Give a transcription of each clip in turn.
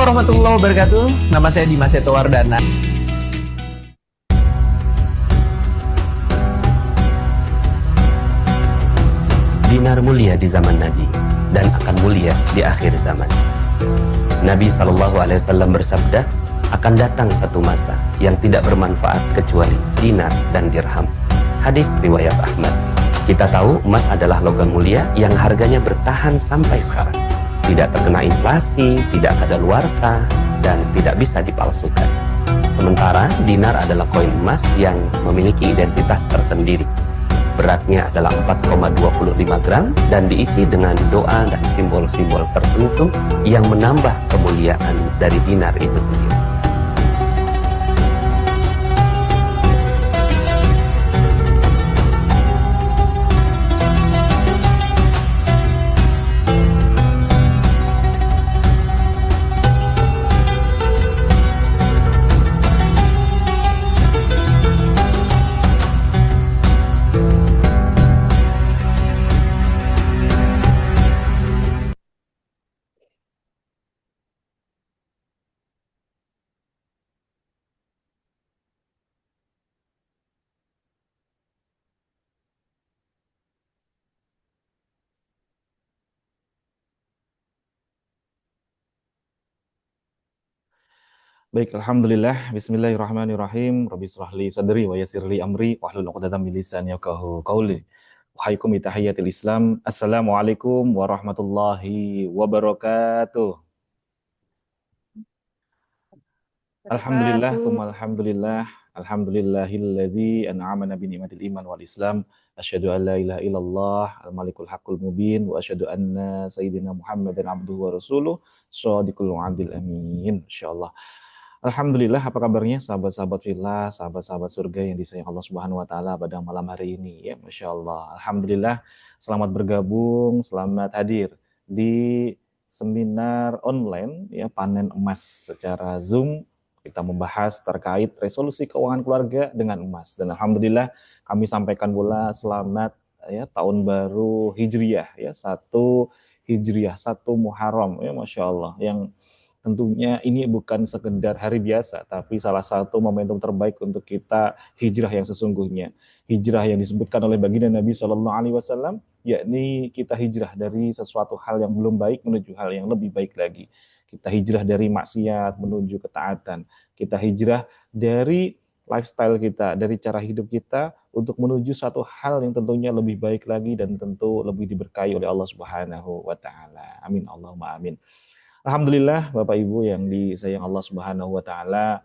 warahmatullahi wabarakatuh. Nama saya Dimas Setowardana. Dinar mulia di zaman Nabi dan akan mulia di akhir zaman. Nabi SAW bersabda, akan datang satu masa yang tidak bermanfaat kecuali dinar dan dirham. Hadis riwayat Ahmad. Kita tahu emas adalah logam mulia yang harganya bertahan sampai sekarang. Tidak terkena inflasi, tidak kadaluarsa, dan tidak bisa dipalsukan. Sementara dinar adalah koin emas yang memiliki identitas tersendiri. Beratnya adalah 4,25 gram dan diisi dengan doa dan simbol-simbol tertentu yang menambah kemuliaan dari dinar itu sendiri. Baik, alhamdulillah. Bismillahirrahmanirrahim. Rabbi shrah li sadri wa yassir li amri wahlul 'uqdatam min lisani yafqahu qawli. Wahaikum tahiyatul Islam. Assalamualaikum warahmatullahi wabarakatuh. Alhamdulillah, tsumma alhamdulillah. Alhamdulillahilladzi an'amana bi ni'matil iman wal Islam. Asyhadu an la ilaha illallah al-malikul haqqul mubin wa asyhadu anna sayyidina Muhammadan abduhu wa rasuluh shadiqul wa'dil amin. Insyaallah. Alhamdulillah, apa kabarnya sahabat-sahabat fillah, sahabat-sahabat surga yang disayang Allah Subhanahu wa taala pada malam hari ini ya, Masya Allah. Alhamdulillah, selamat bergabung, selamat hadir di seminar online ya, panen emas secara Zoom. Kita membahas terkait resolusi keuangan keluarga dengan emas, dan alhamdulillah kami sampaikan pula selamat ya tahun baru Hijriyah ya, 1 Hijriyah, 1 Muharram ya, Masya Allah, yang tentunya ini bukan sekedar hari biasa, tapi salah satu momentum terbaik untuk kita hijrah yang sesungguhnya. Hijrah yang disebutkan oleh baginda Nabi SAW, yakni kita hijrah dari sesuatu hal yang belum baik menuju hal yang lebih baik lagi. Kita hijrah dari maksiat menuju ketaatan. Kita hijrah dari lifestyle kita, dari cara hidup kita untuk menuju satu hal yang tentunya lebih baik lagi dan tentu lebih diberkahi oleh Allah Subhanahu wa taala. Amin Allahumma amin. Alhamdulillah Bapak Ibu yang disayang Allah Subhanahu wa taala,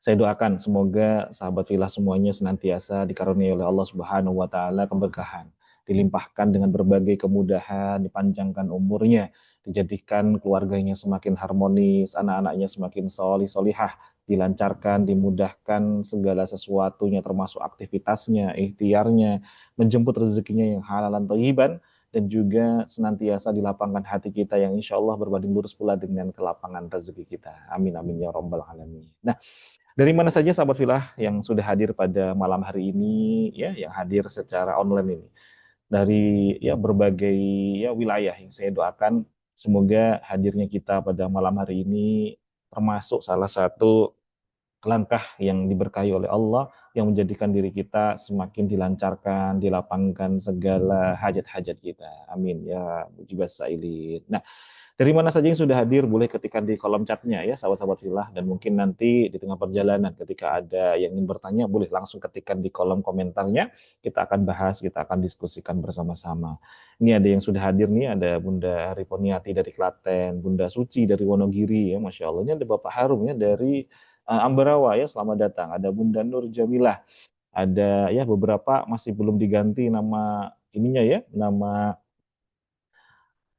saya doakan semoga sahabat filah semuanya senantiasa dikaruniai oleh Allah Subhanahu wa taala keberkahan, dilimpahkan dengan berbagai kemudahan, dipanjangkan umurnya, dijadikan keluarganya semakin harmonis, anak-anaknya semakin solih solihah, dilancarkan, dimudahkan segala sesuatunya termasuk aktivitasnya, ikhtiarnya, menjemput rezekinya yang halal dan thayyiban, dan juga senantiasa dilapangkan hati kita yang insya Allah berbanding lurus pula dengan kelapangan rezeki kita. Amin amin ya rabbal alamin. Nah, dari mana saja sahabat filah yang sudah hadir pada malam hari ini ya, yang hadir secara online ini dari ya berbagai ya wilayah, yang saya doakan semoga hadirnya kita pada malam hari ini termasuk salah satu langkah yang diberkahi oleh Allah yang menjadikan diri kita semakin dilancarkan, dilapangkan segala hajat-hajat kita. Amin ya mujibas sailin. Nah, dari mana saja yang sudah hadir boleh ketikkan di kolom chatnya ya sahabat-sahabat filah, dan mungkin nanti di tengah perjalanan ketika ada yang ingin bertanya boleh langsung ketikkan di kolom komentarnya. Kita akan bahas, kita akan diskusikan bersama-sama. Ini ada yang sudah hadir nih, ada Bunda Riponiati dari Klaten, Bunda Suci dari Wonogiri ya, Masya Allah. Ini ada Bapak Harum ya dari Ambarawa ya, selamat datang. Ada Bunda Nur Jamilah, ada ya beberapa masih belum diganti nama ininya ya, nama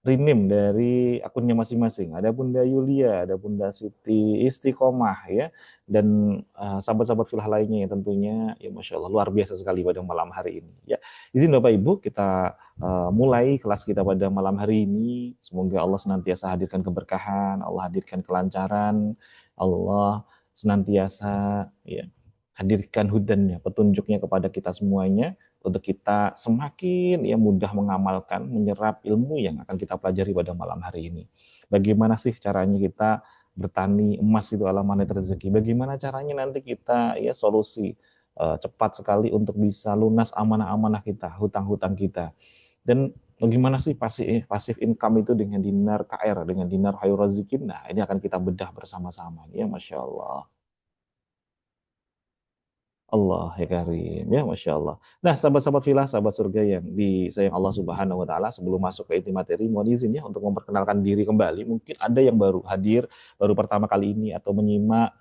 rename dari akunnya masing-masing. Ada Bunda Yulia, ada Bunda Siti Istiqomah ya, dan sahabat-sahabat filah lainnya yang tentunya ya Masya Allah luar biasa sekali pada malam hari ini ya. Izin Bapak Ibu kita mulai kelas kita pada malam hari ini. Semoga Allah senantiasa hadirkan keberkahan, Allah hadirkan kelancaran, Allah senantiasa ya hadirkan hudannya, petunjuknya kepada kita semuanya untuk kita semakin ya mudah mengamalkan, menyerap ilmu yang akan kita pelajari pada malam hari ini. Bagaimana sih caranya kita bertani emas itu ala magnet rezeki? Bagaimana caranya nanti kita ya solusi cepat sekali untuk bisa lunas amanah-amanah kita, hutang-hutang kita. Dan bagaimana sih pasif income itu dengan dinar KR, dengan dinar Khairul Razikin? Nah, ini akan kita bedah bersama-sama. Ya, Masya Allah. Allah ya Karim, ya Masya Allah. Nah, sahabat-sahabat filah, sahabat surga yang disayang Allah Subhanahu Wa Taala, sebelum masuk ke inti materi, mohon izin ya untuk memperkenalkan diri kembali. Mungkin ada yang baru hadir, baru pertama kali ini atau menyimak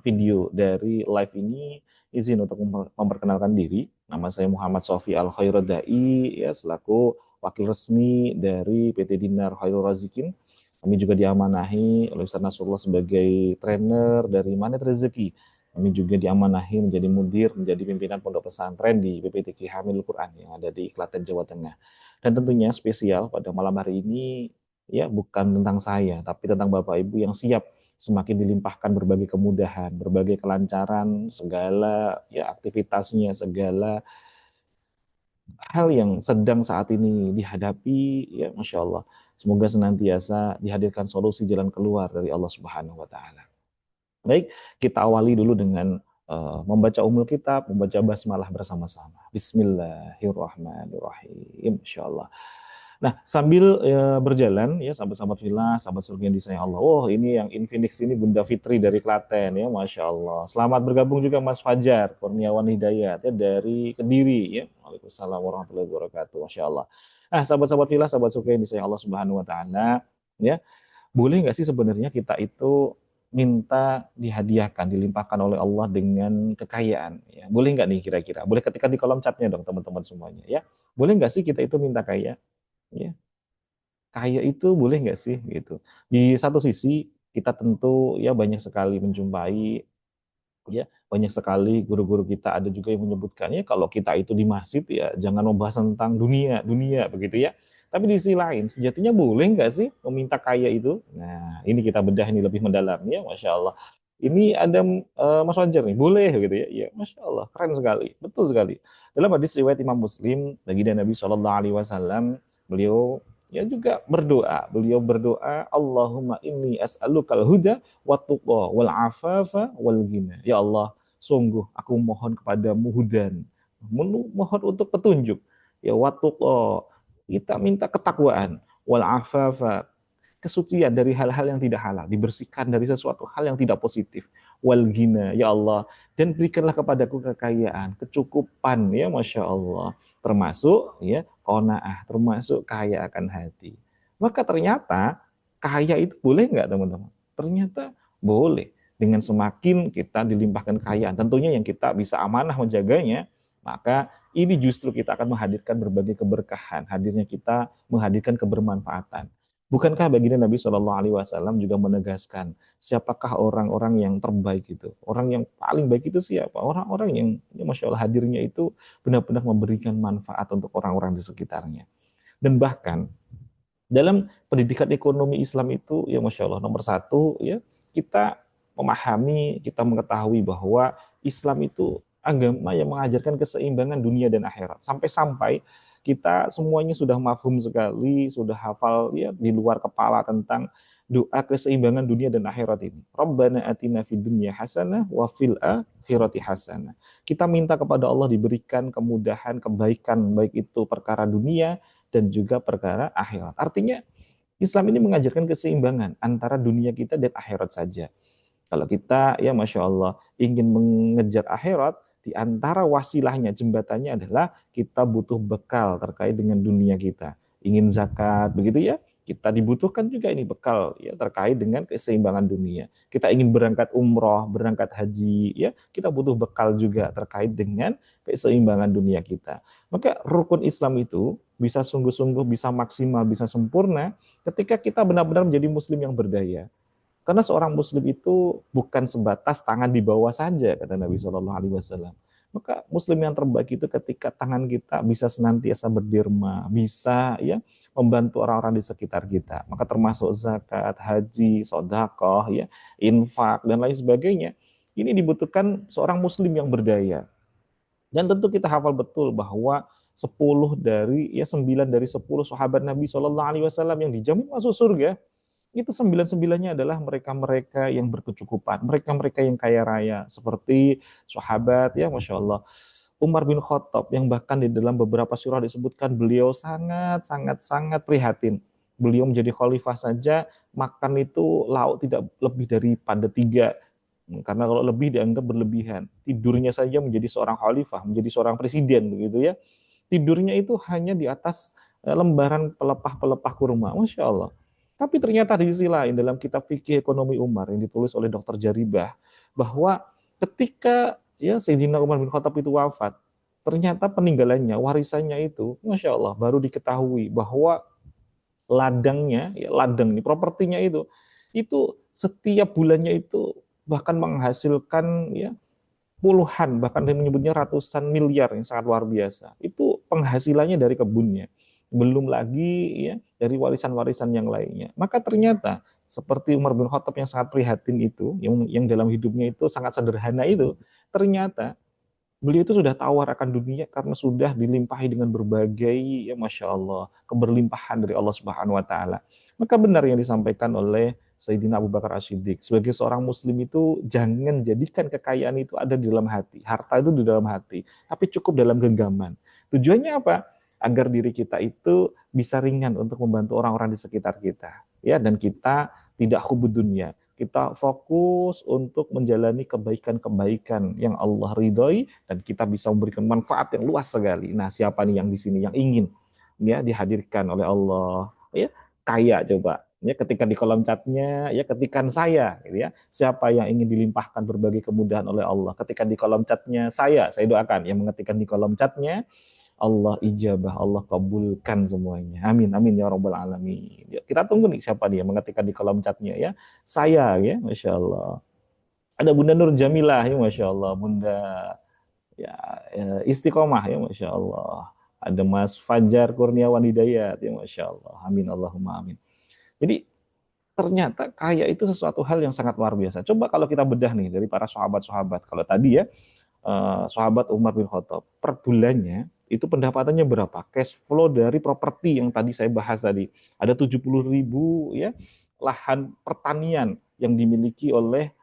video dari live ini. Izin untuk memperkenalkan diri. Nama saya Muhammad Sofi Al Khairuddai, ya selaku wakil resmi dari PT Dinar Khairul Razikin. Kami juga diamanahi oleh Ustaz Nasrullah sebagai trainer dari Magnet Rezeki. Kami juga diamanahi menjadi mudir, menjadi pimpinan pondok pesantren di PPTQ Hamilul Quran yang ada di Klaten, Jawa Tengah. Dan tentunya spesial pada malam hari ini, ya bukan tentang saya, tapi tentang Bapak Ibu yang siap semakin dilimpahkan berbagai kemudahan, berbagai kelancaran, segala ya aktivitasnya, segala hal yang sedang saat ini dihadapi, ya Masya Allah. Semoga senantiasa dihadirkan solusi jalan keluar dari Allah Subhanahu wa Ta'ala. Baik, kita awali dulu dengan membaca umul kitab, membaca basmalah bersama-sama. Bismillahirrahmanirrahim. Insyaallah. Nah, sambil berjalan ya sahabat-sahabat filah, sahabat surga yang disayang Allah. Oh, ini yang Infinix ini Bunda Fitri dari Klaten ya, Masya Allah. Selamat bergabung juga Mas Fajar Kurniawan Hidayat ya dari Kediri ya. Waalaikumsalam warahmatullahi wabarakatuh. Masya Allah. Nah, sahabat-sahabat filah, sahabat surga yang disayang Allah Subhanahu wa Ta'ala ya. Boleh nggak sih sebenarnya kita itu minta dihadiahkan, dilimpahkan oleh Allah dengan kekayaan? Ya, boleh nggak nih kira-kira? Boleh ketika di kolom chatnya dong teman-teman semuanya ya. Boleh nggak sih kita itu minta kaya? Ya, kaya itu boleh nggak sih gitu? Di satu sisi kita tentu ya banyak sekali menjumpai ya banyak sekali guru-guru kita ada juga yang menyebutkan ya kalau kita itu di masjid ya jangan membahas tentang dunia dunia begitu ya, tapi di sisi lain sejatinya boleh nggak sih meminta kaya itu? Nah ini kita bedah ini lebih mendalam ya, Masya Allah. Ini ada Mas Wajar nih, boleh gitu ya, ya Masya Allah keren sekali, betul sekali. Dalam hadis riwayat Imam Muslim, baginda Nabi Shallallahu Alaihi Wasallam, beliau ya juga berdoa, beliau berdoa Allahumma inni as'alukal huda wa tuqa wal afafa wal ghina. Ya Allah, sungguh aku mohon kepadamu hudan, mohon untuk petunjuk. Ya wa tuqa, kita minta ketakwaan, wal afafa, kesucian dari hal-hal yang tidak halal, dibersihkan dari sesuatu hal yang tidak positif. Wal ghina, ya Allah, dan berikanlah kepadaku kekayaan, kecukupan, ya Masya Allah, termasuk ya qanaah, termasuk kaya akan hati. Maka ternyata kaya itu boleh nggak teman-teman? Ternyata boleh. Dengan semakin kita dilimpahkan kekayaan, tentunya yang kita bisa amanah menjaganya, maka ini justru kita akan menghadirkan berbagai keberkahan. Hadirnya kita menghadirkan kebermanfaatan. Bukankah baginda Nabi Shallallahu Alaihi Wasallam juga menegaskan siapakah orang-orang yang terbaik itu? Orang yang paling baik itu siapa? Orang-orang yang ya Masya Allah hadirnya itu benar-benar memberikan manfaat untuk orang-orang di sekitarnya. Dan bahkan dalam pendidikan ekonomi Islam itu ya Masya Allah nomor satu ya kita memahami, kita mengetahui bahwa Islam itu agama yang mengajarkan keseimbangan dunia dan akhirat. Sampai-sampai kita semuanya sudah mafhum sekali, sudah hafal ya di luar kepala tentang doa keseimbangan dunia dan akhirat ini. Rabbana atina fid dunya hasanah wa fil akhirati hasanah. Kita minta kepada Allah diberikan kemudahan, kebaikan, baik itu perkara dunia dan juga perkara akhirat. Artinya Islam ini mengajarkan keseimbangan antara dunia kita dan akhirat saja. Kalau kita ya Masya Allah ingin mengejar akhirat, di antara wasilahnya, jembatannya adalah kita butuh bekal terkait dengan dunia kita. Ingin zakat, begitu ya, kita dibutuhkan juga ini bekal ya terkait dengan keseimbangan dunia. Kita ingin berangkat umroh, berangkat haji, ya kita butuh bekal juga terkait dengan keseimbangan dunia kita. Maka rukun Islam itu bisa sungguh-sungguh, bisa maksimal, bisa sempurna ketika kita benar-benar menjadi muslim yang berdaya. Karena seorang muslim itu bukan sebatas tangan di bawah saja, kata Nabi Shallallahu Alaihi Wasallam. Maka muslim yang terbaik itu ketika tangan kita bisa senantiasa berderma, bisa ya membantu orang-orang di sekitar kita. Maka termasuk zakat, haji, sedekah, ya, infak dan lain sebagainya. Ini dibutuhkan seorang muslim yang berdaya. Dan tentu kita hafal betul bahwa 9 dari 10 sahabat Nabi Shallallahu Alaihi Wasallam yang dijamin masuk surga, itu 9-9-nya adalah mereka-mereka yang berkecukupan, mereka-mereka yang kaya raya, seperti sahabat ya, Masya Allah, Umar bin Khattab, yang bahkan di dalam beberapa surah disebutkan beliau sangat sangat sangat prihatin. Beliau menjadi khalifah saja makan itu lauk tidak lebih daripada 3, karena kalau lebih dianggap berlebihan. Tidurnya saja menjadi seorang khalifah, menjadi seorang presiden begitu ya. Tidurnya itu hanya di atas lembaran pelepah-pelepah kurma, Masya Allah. Tapi ternyata di sisi lain dalam kitab fikih ekonomi Umar yang ditulis oleh Dr. Jaribah, bahwa ketika ya Sayyidina Umar bin Khattab itu wafat, ternyata peninggalannya, warisannya itu, Masya Allah, baru diketahui bahwa ladangnya, ya ladang ini, propertinya itu setiap bulannya itu bahkan menghasilkan ya puluhan, bahkan dia menyebutnya ratusan miliar, yang sangat luar biasa. Itu penghasilannya dari kebunnya. Belum lagi ya dari warisan-warisan yang lainnya. Maka ternyata seperti Umar bin Khattab yang sangat prihatin itu, yang dalam hidupnya itu sangat sederhana itu, ternyata beliau itu sudah tawar akan dunia karena sudah dilimpahi dengan berbagai ya Masya Allah keberlimpahan dari Allah Subhanahu Wa Taala. Maka benar yang disampaikan oleh Sayyidina Abu Bakar As-Siddiq, sebagai seorang muslim itu jangan jadikan kekayaan itu ada di dalam hati, harta itu di dalam hati, tapi cukup dalam genggaman. Tujuannya apa? Agar diri kita itu bisa ringan untuk membantu orang-orang di sekitar kita, ya, dan kita tidak hubud dunia. Kita fokus untuk menjalani kebaikan-kebaikan yang Allah ridhoi, dan kita bisa memberikan manfaat yang luas sekali. Nah, siapa nih yang di sini yang ingin ya dihadirkan oleh Allah ya kaya, coba ya ketika di kolom chatnya ya ketikan saya gitu ya, siapa yang ingin dilimpahkan berbagai kemudahan oleh Allah, ketika di kolom chatnya saya doakan yang mengetikkan di kolom chatnya, Allah ijabah, Allah kabulkan semuanya. Amin, amin ya rabbal alamin. Ya, kita tunggu nih siapa dia mengetikkan di kolom chatnya ya. Saya ya, Masya Allah. Ada Bunda Nur Jamilah ya, Masya Allah. Bunda ya, Istiqomah ya, Masya Allah. Ada Mas Fajar Kurniawan Hidayat ya, Masya Allah. Amin, Allahumma amin. Jadi ternyata kaya itu sesuatu hal yang sangat luar biasa. Coba kalau kita bedah nih dari para sahabat-sahabat. Kalau tadi ya, sahabat Umar bin Khattab, per bulannya itu pendapatannya berapa? Cash flow dari properti yang tadi saya bahas tadi. Ada 70.000 ya lahan pertanian yang dimiliki oleh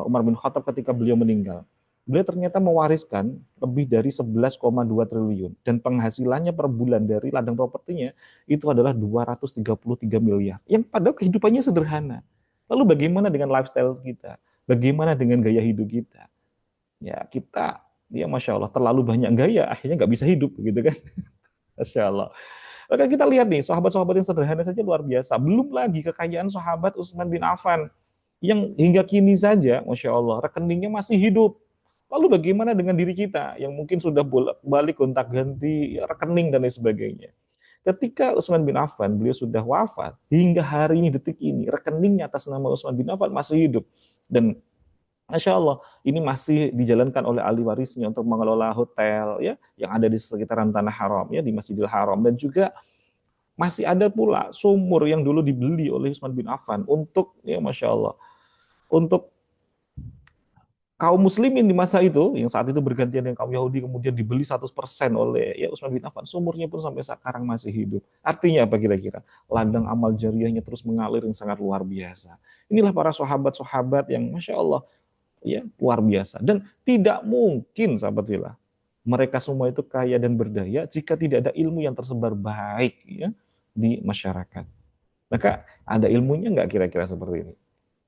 Umar bin Khattab ketika beliau meninggal. Beliau ternyata mewariskan lebih dari 11,2 triliun dan penghasilannya per bulan dari ladang propertinya itu adalah 233 miliar. Yang padahal kehidupannya sederhana. Lalu bagaimana dengan lifestyle kita? Bagaimana dengan gaya hidup kita? Ya kita ya Masya Allah terlalu banyak gaya akhirnya nggak bisa hidup gitu kan. Masya Allah. Maka kita lihat nih sahabat-sahabat yang sederhana saja luar biasa, belum lagi kekayaan sahabat Utsman bin Affan yang hingga kini saja Masya Allah rekeningnya masih hidup. Lalu bagaimana dengan diri kita yang mungkin sudah balik gonta-ganti rekening dan lain sebagainya. Ketika Utsman bin Affan beliau sudah wafat, hingga hari ini detik ini rekeningnya atas nama Utsman bin Affan masih hidup, dan Masya Allah, ini masih dijalankan oleh ahli warisnya untuk mengelola hotel ya yang ada di sekitaran Tanah Haram ya, di Masjidil Haram, dan juga masih ada pula sumur yang dulu dibeli oleh Utsman bin Affan untuk ya Masya Allah untuk kaum muslimin di masa itu, yang saat itu bergantian dengan kaum Yahudi, kemudian dibeli 100% oleh ya Utsman bin Affan, sumurnya pun sampai sekarang masih hidup. Artinya apa kira-kira? Ladang amal jariahnya terus mengalir yang sangat luar biasa. Inilah para sahabat-sahabat yang Masya Allah ya luar biasa, dan tidak mungkin sahabatillah mereka semua itu kaya dan berdaya jika tidak ada ilmu yang tersebar baik ya di masyarakat. Maka ada ilmunya nggak kira-kira seperti ini?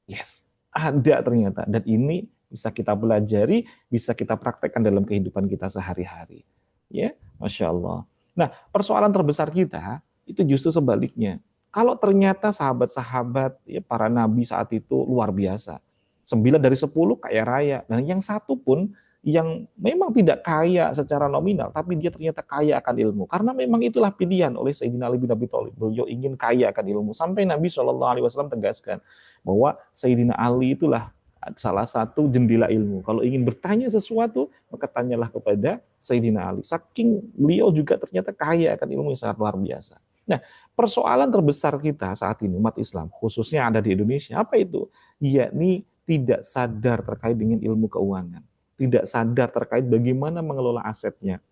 Yes, ada ternyata, dan ini bisa kita pelajari, bisa kita praktekkan dalam kehidupan kita sehari-hari. Ya, Masya Allah. Nah, persoalan terbesar kita itu justru sebaliknya. Kalau ternyata sahabat-sahabat ya, para nabi saat itu luar biasa, 9 dari 10 kaya raya, dan yang satu pun yang memang tidak kaya secara nominal, tapi dia ternyata kaya akan ilmu. Karena memang itulah pilihan oleh Sayyidina Ali bin Abi Thalib. Beliau ingin kaya akan ilmu. Sampai Nabi SAW tegaskan bahwa Sayyidina Ali itulah salah satu jendela ilmu. Kalau ingin bertanya sesuatu, maka tanyalah kepada Sayyidina Ali. Saking beliau juga ternyata kaya akan ilmu yang sangat luar biasa. Nah, persoalan terbesar kita saat ini, umat Islam, khususnya ada di Indonesia, apa itu? Yakni tidak sadar terkait dengan ilmu keuangan. tidak sadar terkait bagaimana mengelola asetnya.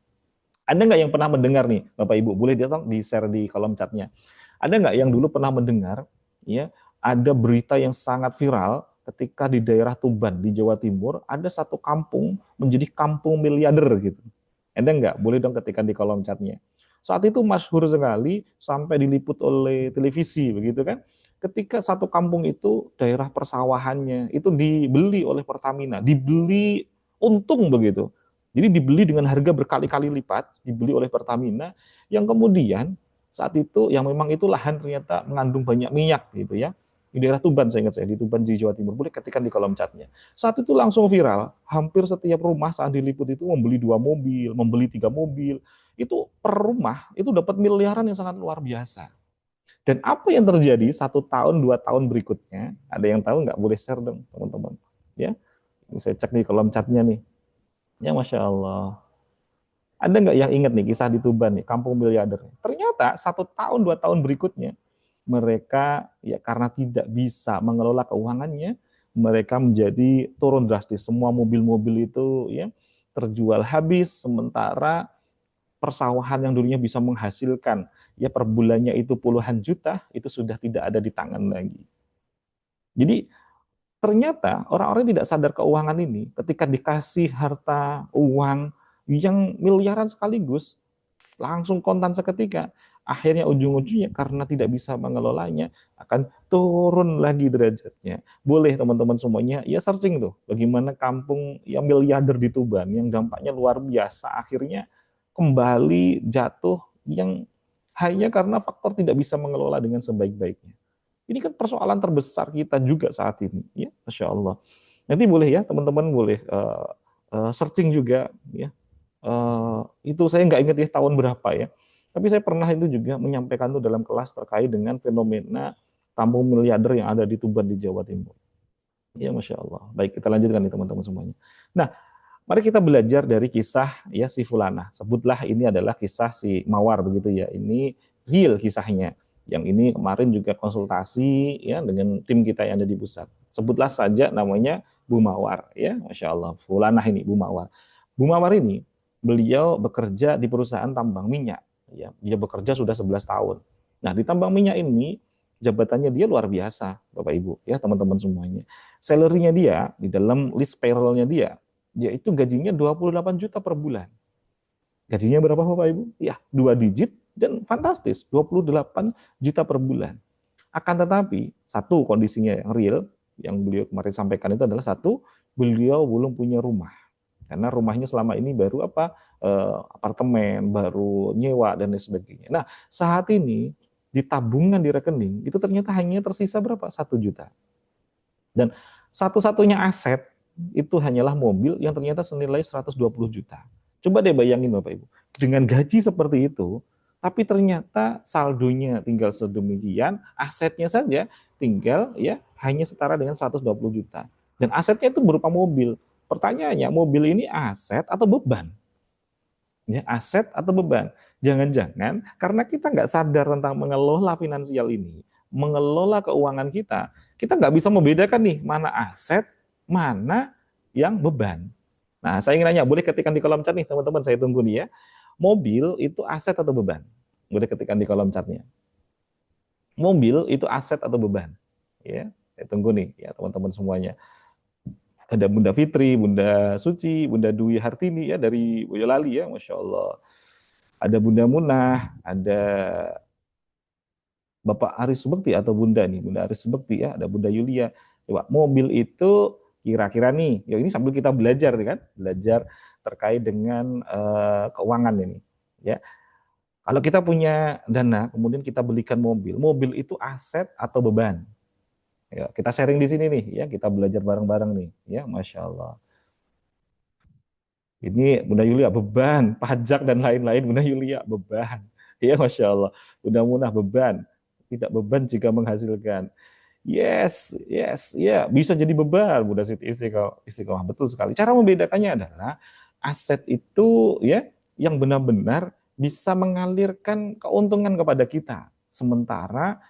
Ada nggak yang pernah mendengar nih, Bapak Ibu? Boleh di-share di kolom chatnya. Ada nggak yang dulu pernah mendengar, ya, ada berita yang sangat viral ketika di daerah Tuban di Jawa Timur ada satu kampung menjadi kampung miliarder gitu. Ada nggak? Boleh dong ketikkan di kolom chatnya. Saat itu masyhur sekali sampai diliput oleh televisi begitu kan. Ketika satu kampung itu daerah persawahannya itu dibeli oleh Pertamina, dibeli untung begitu. Jadi dibeli dengan harga berkali-kali lipat, dibeli oleh Pertamina, yang kemudian saat itu yang memang itu lahan ternyata mengandung banyak minyak gitu ya. Di daerah Tuban saya ingat saya, di Tuban di Jawa Timur. Boleh ketikkan di kolom chatnya. Saat itu langsung viral, hampir setiap rumah saat diliput itu membeli 2 mobil, membeli 3 mobil. Itu per rumah itu dapat miliaran yang sangat luar biasa. Dan apa yang terjadi 1 tahun, 2 tahun berikutnya, ada yang tahu nggak? Boleh share dong teman-teman. Ya, saya cek di kolom chatnya nih. Ya Masya Allah. Ada nggak yang ingat nih kisah di Tuban nih, kampung miliarder? Ternyata 1 tahun, 2 tahun berikutnya, mereka ya karena tidak bisa mengelola keuangannya, mereka menjadi turun drastis. Semua mobil-mobil itu ya terjual habis, sementara persawahan yang dulunya bisa menghasilkan ya per bulannya itu puluhan juta, itu sudah tidak ada di tangan lagi. Jadi ternyata orang-orang tidak sadar keuangan ini ketika dikasih harta uang yang miliaran sekaligus langsung kontan seketika, akhirnya ujung-ujungnya karena tidak bisa mengelolanya akan turun lagi derajatnya. Boleh teman-teman semuanya ya searching tuh bagaimana kampung yang miliarder di Tuban yang dampaknya luar biasa akhirnya kembali jatuh yang hanya karena faktor tidak bisa mengelola dengan sebaik-baiknya. Ini kan persoalan terbesar kita juga saat ini, ya, Masya Allah. Nanti boleh ya, teman-teman boleh searching juga, ya. Itu saya nggak ingat ya tahun berapa ya. Tapi saya pernah itu juga menyampaikan itu dalam kelas terkait dengan fenomena kampung miliarder yang ada di Tuban di Jawa Timur. Ya, Masya Allah. Baik, kita lanjutkan nih teman-teman semuanya. Nah, mari kita belajar dari kisah ya si Fulana. Sebutlah ini adalah kisah si Mawar begitu ya. Ini real kisahnya. Yang ini kemarin juga konsultasi ya dengan tim kita yang ada di pusat. Sebutlah saja namanya Bu Mawar ya, Masya Allah. Fulana ini Bu Mawar. Bu Mawar ini beliau bekerja di perusahaan tambang minyak. Ya, dia bekerja sudah 11 tahun. Nah, di tambang minyak ini jabatannya dia luar biasa, Bapak Ibu, ya teman-teman semuanya. Salary-nya dia di dalam list payroll-nya dia yaitu gajinya 28 juta per bulan. Gajinya berapa Bapak Ibu? Ya, 2 digit dan fantastis, 28 juta per bulan. Akan tetapi, satu kondisinya yang real, yang beliau kemarin sampaikan itu adalah satu, beliau belum punya rumah. Karena rumahnya selama ini baru apartemen, baru nyewa, dan lain sebagainya. Nah, saat ini, di tabungan di rekening, itu ternyata hanya tersisa berapa? 1 juta. Dan satu-satunya aset itu hanyalah mobil yang ternyata senilai 120 juta. Coba deh bayangin Bapak Ibu, dengan gaji seperti itu, tapi ternyata saldonya tinggal sedemikian, asetnya saja tinggal ya hanya setara dengan 120 juta. Dan asetnya itu berupa mobil. Pertanyaannya, mobil ini aset atau beban? Ya, aset atau beban? Jangan-jangan karena kita nggak sadar tentang mengelola finansial ini, mengelola keuangan kita nggak bisa membedakan nih mana aset, mana yang beban. Nah, saya ingin nanya, boleh ketikkan di kolom chat nih teman-teman, saya tunggu nih ya. Mobil itu aset atau beban? Boleh ketikkan di kolom chatnya. Mobil itu aset atau beban? Ya, saya tunggu nih ya teman-teman semuanya. Ada Bunda Fitri, Bunda Suci, Bunda Dwi Hartini ya dari Boyolali ya, Masya Allah. Ada Bunda Munah, ada Bapak Aris Subekti atau Bunda nih, Bunda Aris Subekti ya, ada Bunda Yulia. Coba mobil itu kira-kira nih, ya ini sambil kita belajar kan, belajar terkait dengan keuangan ini. Ya, kalau kita punya dana, kemudian kita belikan mobil, mobil itu aset atau beban? Ya, kita sharing di sini nih, ya kita belajar bareng-bareng nih, ya Masya Allah. Ini Bunda Yulia beban, pajak dan lain-lain. Bunda Yulia beban, ya Masya Allah. Bunda Munah beban, tidak beban jika menghasilkan. Yes, yes, ya bisa jadi beban, Bunda Siti Istiqomah, betul sekali. Cara membedakannya adalah aset itu ya yang benar-benar bisa mengalirkan keuntungan kepada kita. Sementara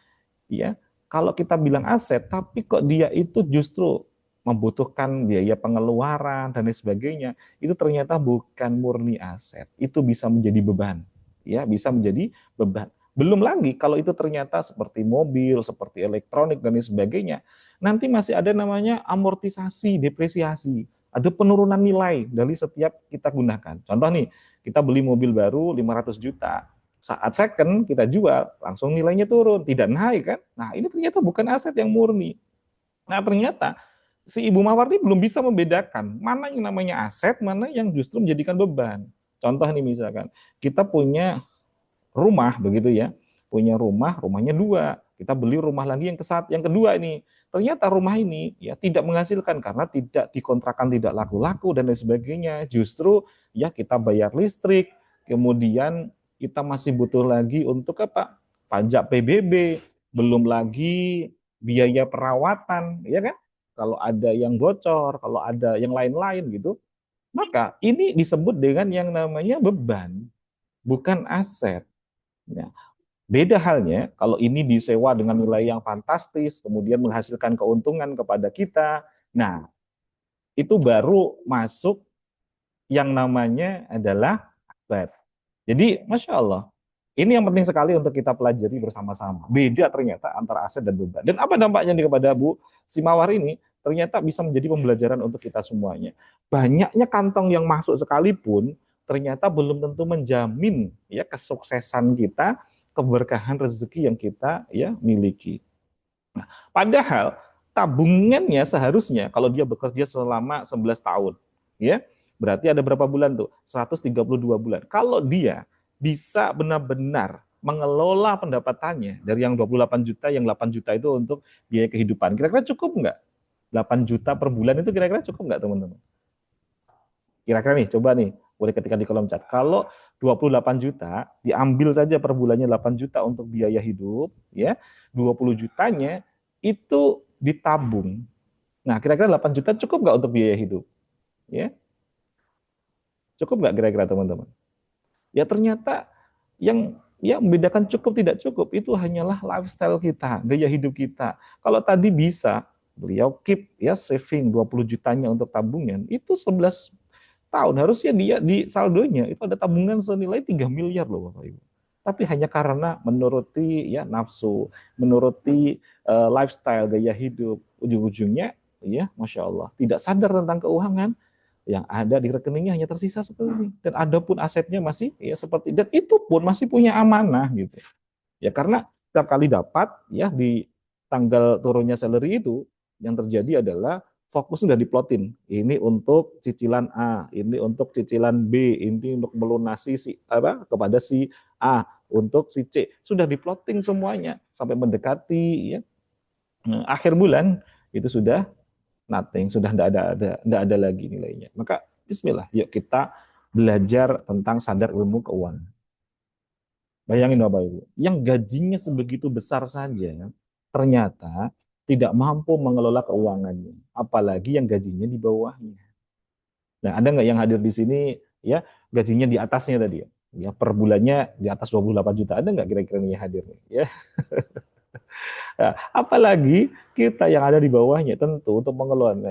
ya kalau kita bilang aset, tapi kok dia itu justru membutuhkan biaya pengeluaran dan lain sebagainya, itu ternyata bukan murni aset, itu bisa menjadi beban, ya bisa menjadi beban. Belum lagi kalau itu ternyata seperti mobil, seperti elektronik dan lain sebagainya, nanti masih ada namanya amortisasi, depresiasi, ada penurunan nilai dari setiap kita gunakan. Contoh nih, kita beli mobil baru 500 juta, saat second kita jual, langsung nilainya turun, tidak naik kan? Nah ini ternyata bukan aset yang murni. Nah ternyata si Ibu Mawar ini belum bisa membedakan mana yang namanya aset, mana yang justru menjadikan beban. Contoh nih misalkan, kita punya rumah begitu ya, punya rumah, rumahnya dua, kita beli rumah lagi yang kedua ini. Ternyata rumah ini ya tidak menghasilkan karena tidak dikontrakan, tidak laku-laku dan lain sebagainya. Justru ya kita bayar listrik, kemudian kita masih butuh lagi untuk apa? Pajak PBB, belum lagi biaya perawatan, ya kan? Kalau ada yang bocor, kalau ada yang lain-lain gitu, maka ini disebut dengan yang namanya beban, bukan aset. Ya. Beda halnya kalau ini disewa dengan nilai yang fantastis, kemudian menghasilkan keuntungan kepada kita. Nah, itu baru masuk yang namanya adalah aset. Jadi, Masya Allah, ini yang penting sekali untuk kita pelajari bersama-sama. Beda ternyata antara aset dan beban. Dan apa dampaknya nih kepada Bu Simawar ini? Ternyata bisa menjadi pembelajaran untuk kita semuanya. Banyaknya kantong yang masuk sekalipun, ternyata belum tentu menjamin ya kesuksesan kita, keberkahan rezeki yang kita ya miliki. Nah, padahal tabungannya seharusnya kalau dia bekerja selama 11 tahun, ya, berarti ada berapa bulan tuh? 132 bulan. Kalau dia bisa benar-benar mengelola pendapatannya dari yang 28 juta, yang 8 juta itu untuk biaya kehidupan. Kira-kira cukup nggak? 8 juta per bulan itu kira-kira cukup nggak teman-teman? Kira-kira nih, coba nih, boleh ketika di kolom chat. Kalau 28 juta, diambil saja per bulannya 8 juta untuk biaya hidup, ya, 20 jutanya itu ditabung. Nah, kira-kira 8 juta cukup nggak untuk biaya hidup? Ya, cukup nggak kira-kira teman-teman? Ya ternyata yang ya membedakan cukup tidak cukup itu hanyalah lifestyle kita, gaya hidup kita. Kalau tadi bisa beliau keep ya saving 20 jutanya untuk tabungan, itu 11 tahun harusnya dia di saldonya itu ada tabungan senilai 3 miliar loh Bapak Ibu. Tapi hanya karena menuruti ya nafsu, menuruti lifestyle gaya hidup, ujung-ujungnya ya Masya Allah tidak sadar tentang keuangan, yang ada di rekeningnya hanya tersisa seperti ini, dan ada pun asetnya masih ya seperti, dan itu pun masih punya amanah gitu ya, karena setiap kali dapat ya di tanggal turunnya salary itu yang terjadi adalah fokus sudah diplotin, ini untuk cicilan A, ini untuk cicilan B, ini untuk melunasi si apa kepada si A, untuk si C, sudah diploting semuanya sampai mendekati ya akhir bulan itu sudah nothing, sudah tidak ada lagi nilainya. Maka Bismillah, yuk kita belajar tentang sadar ilmu keuangan. Bayangin Bapak Ibu, yang gajinya sebegitu besar saja, ternyata tidak mampu mengelola keuangannya, apalagi yang gajinya di bawahnya. Nah, ada nggak yang hadir di sini ya gajinya di atasnya tadi ya? Ya per bulannya di atas 28 juta, ada nggak kira-kira yang hadir nih? Ya. Nah, apalagi kita yang ada di bawahnya, tentu untuk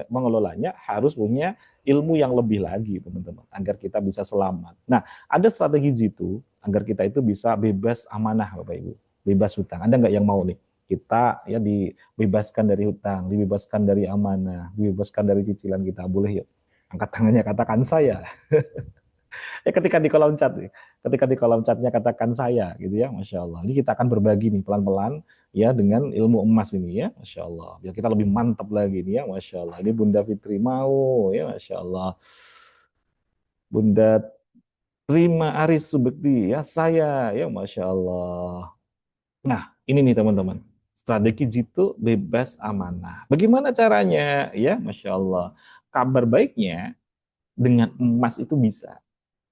mengelolanya harus punya ilmu yang lebih lagi, teman-teman, agar kita bisa selamat. Nah, ada strategi jitu agar kita itu bisa bebas amanah, Bapak Ibu, bebas hutang. Ada nggak yang mau nih? Kita ya dibebaskan dari hutang, dibebaskan dari amanah, dibebaskan dari cicilan kita. Boleh yuk? Angkat tangannya, katakan saya. Ya ketika di kolom chat, ketika di kolom chatnya katakan saya, gitu ya, Masya Allah. Ini kita akan berbagi nih pelan-pelan ya dengan ilmu emas ini ya, Masya Allah. Biar kita lebih mantap lagi nih ya, Masya Allah. Ini Bunda Fitri mau ya, Masya Allah. Bunda Rima Aris Subekti ya, saya ya, Masya Allah. Nah, ini nih teman-teman. Strategi jitu bebas amanah. Bagaimana caranya? Ya, Masya Allah. Kabar baiknya dengan emas itu bisa.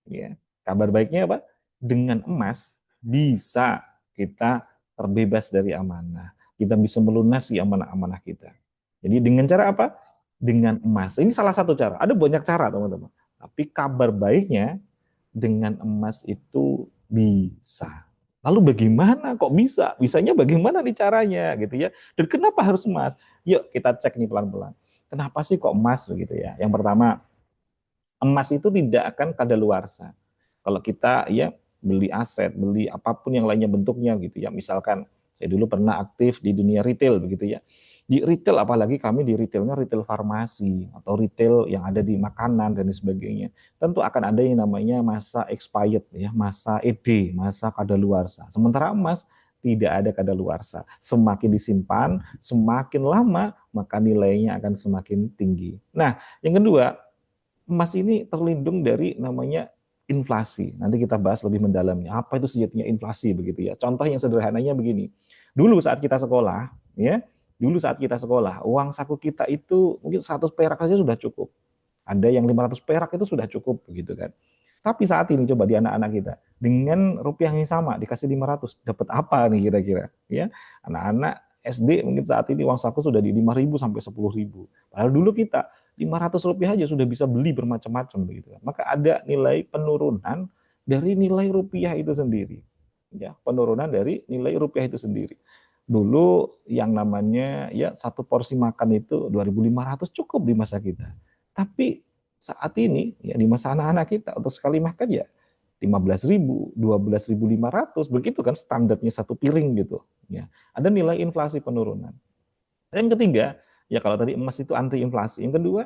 Ya. Kabar baiknya apa? Dengan emas bisa kita terbebas dari amanah. Kita bisa melunasi amanah-amanah kita. Jadi dengan cara apa? Dengan emas. Ini salah satu cara. Ada banyak cara, teman-teman. Tapi kabar baiknya dengan emas itu bisa. Lalu bagaimana kok bisa? Bisanya bagaimana nih caranya gitu ya? Dan kenapa harus emas? Yuk kita cek nih pelan-pelan. Kenapa sih kok emas begitu ya? Yang pertama, emas itu tidak akan kadaluarsa. Kalau kita ya beli aset, beli apapun yang lainnya bentuknya gitu ya. Misalkan saya dulu pernah aktif di dunia retail begitu ya. Di retail, apalagi kami di retailnya retail farmasi atau retail yang ada di makanan dan sebagainya. Tentu akan ada yang namanya masa expired ya, masa ED, masa kadaluarsa. Sementara emas tidak ada kadaluarsa. Semakin disimpan, semakin lama maka nilainya akan semakin tinggi. Nah, yang kedua, emas ini terlindung dari namanya inflasi. Nanti kita bahas lebih mendalamnya. Apa itu sejatinya inflasi begitu ya. Contoh yang sederhananya begini. Dulu saat kita sekolah, ya, dulu saat kita sekolah, uang saku kita itu mungkin 100 perak saja sudah cukup. Ada yang 500 perak itu sudah cukup begitu kan. Tapi saat ini coba di anak-anak kita dengan rupiah yang sama dikasih 500, dapat apa nih kira-kira? Ya, anak-anak SD mungkin saat ini uang saku sudah di 5.000 sampai 10.000. Padahal dulu kita 500 rupiah aja sudah bisa beli bermacam-macam begitu. Maka ada nilai penurunan dari nilai rupiah itu sendiri. Ya, penurunan dari nilai rupiah itu sendiri. Dulu yang namanya ya satu porsi makan itu 2.500 cukup di masa kita. Tapi saat ini ya di masa anak-anak kita untuk sekali makan ya 15.000, 12.500 begitu kan standarnya satu piring gitu. Ya, ada nilai inflasi penurunan. Yang ketiga, ya kalau tadi emas itu anti inflasi. Yang kedua,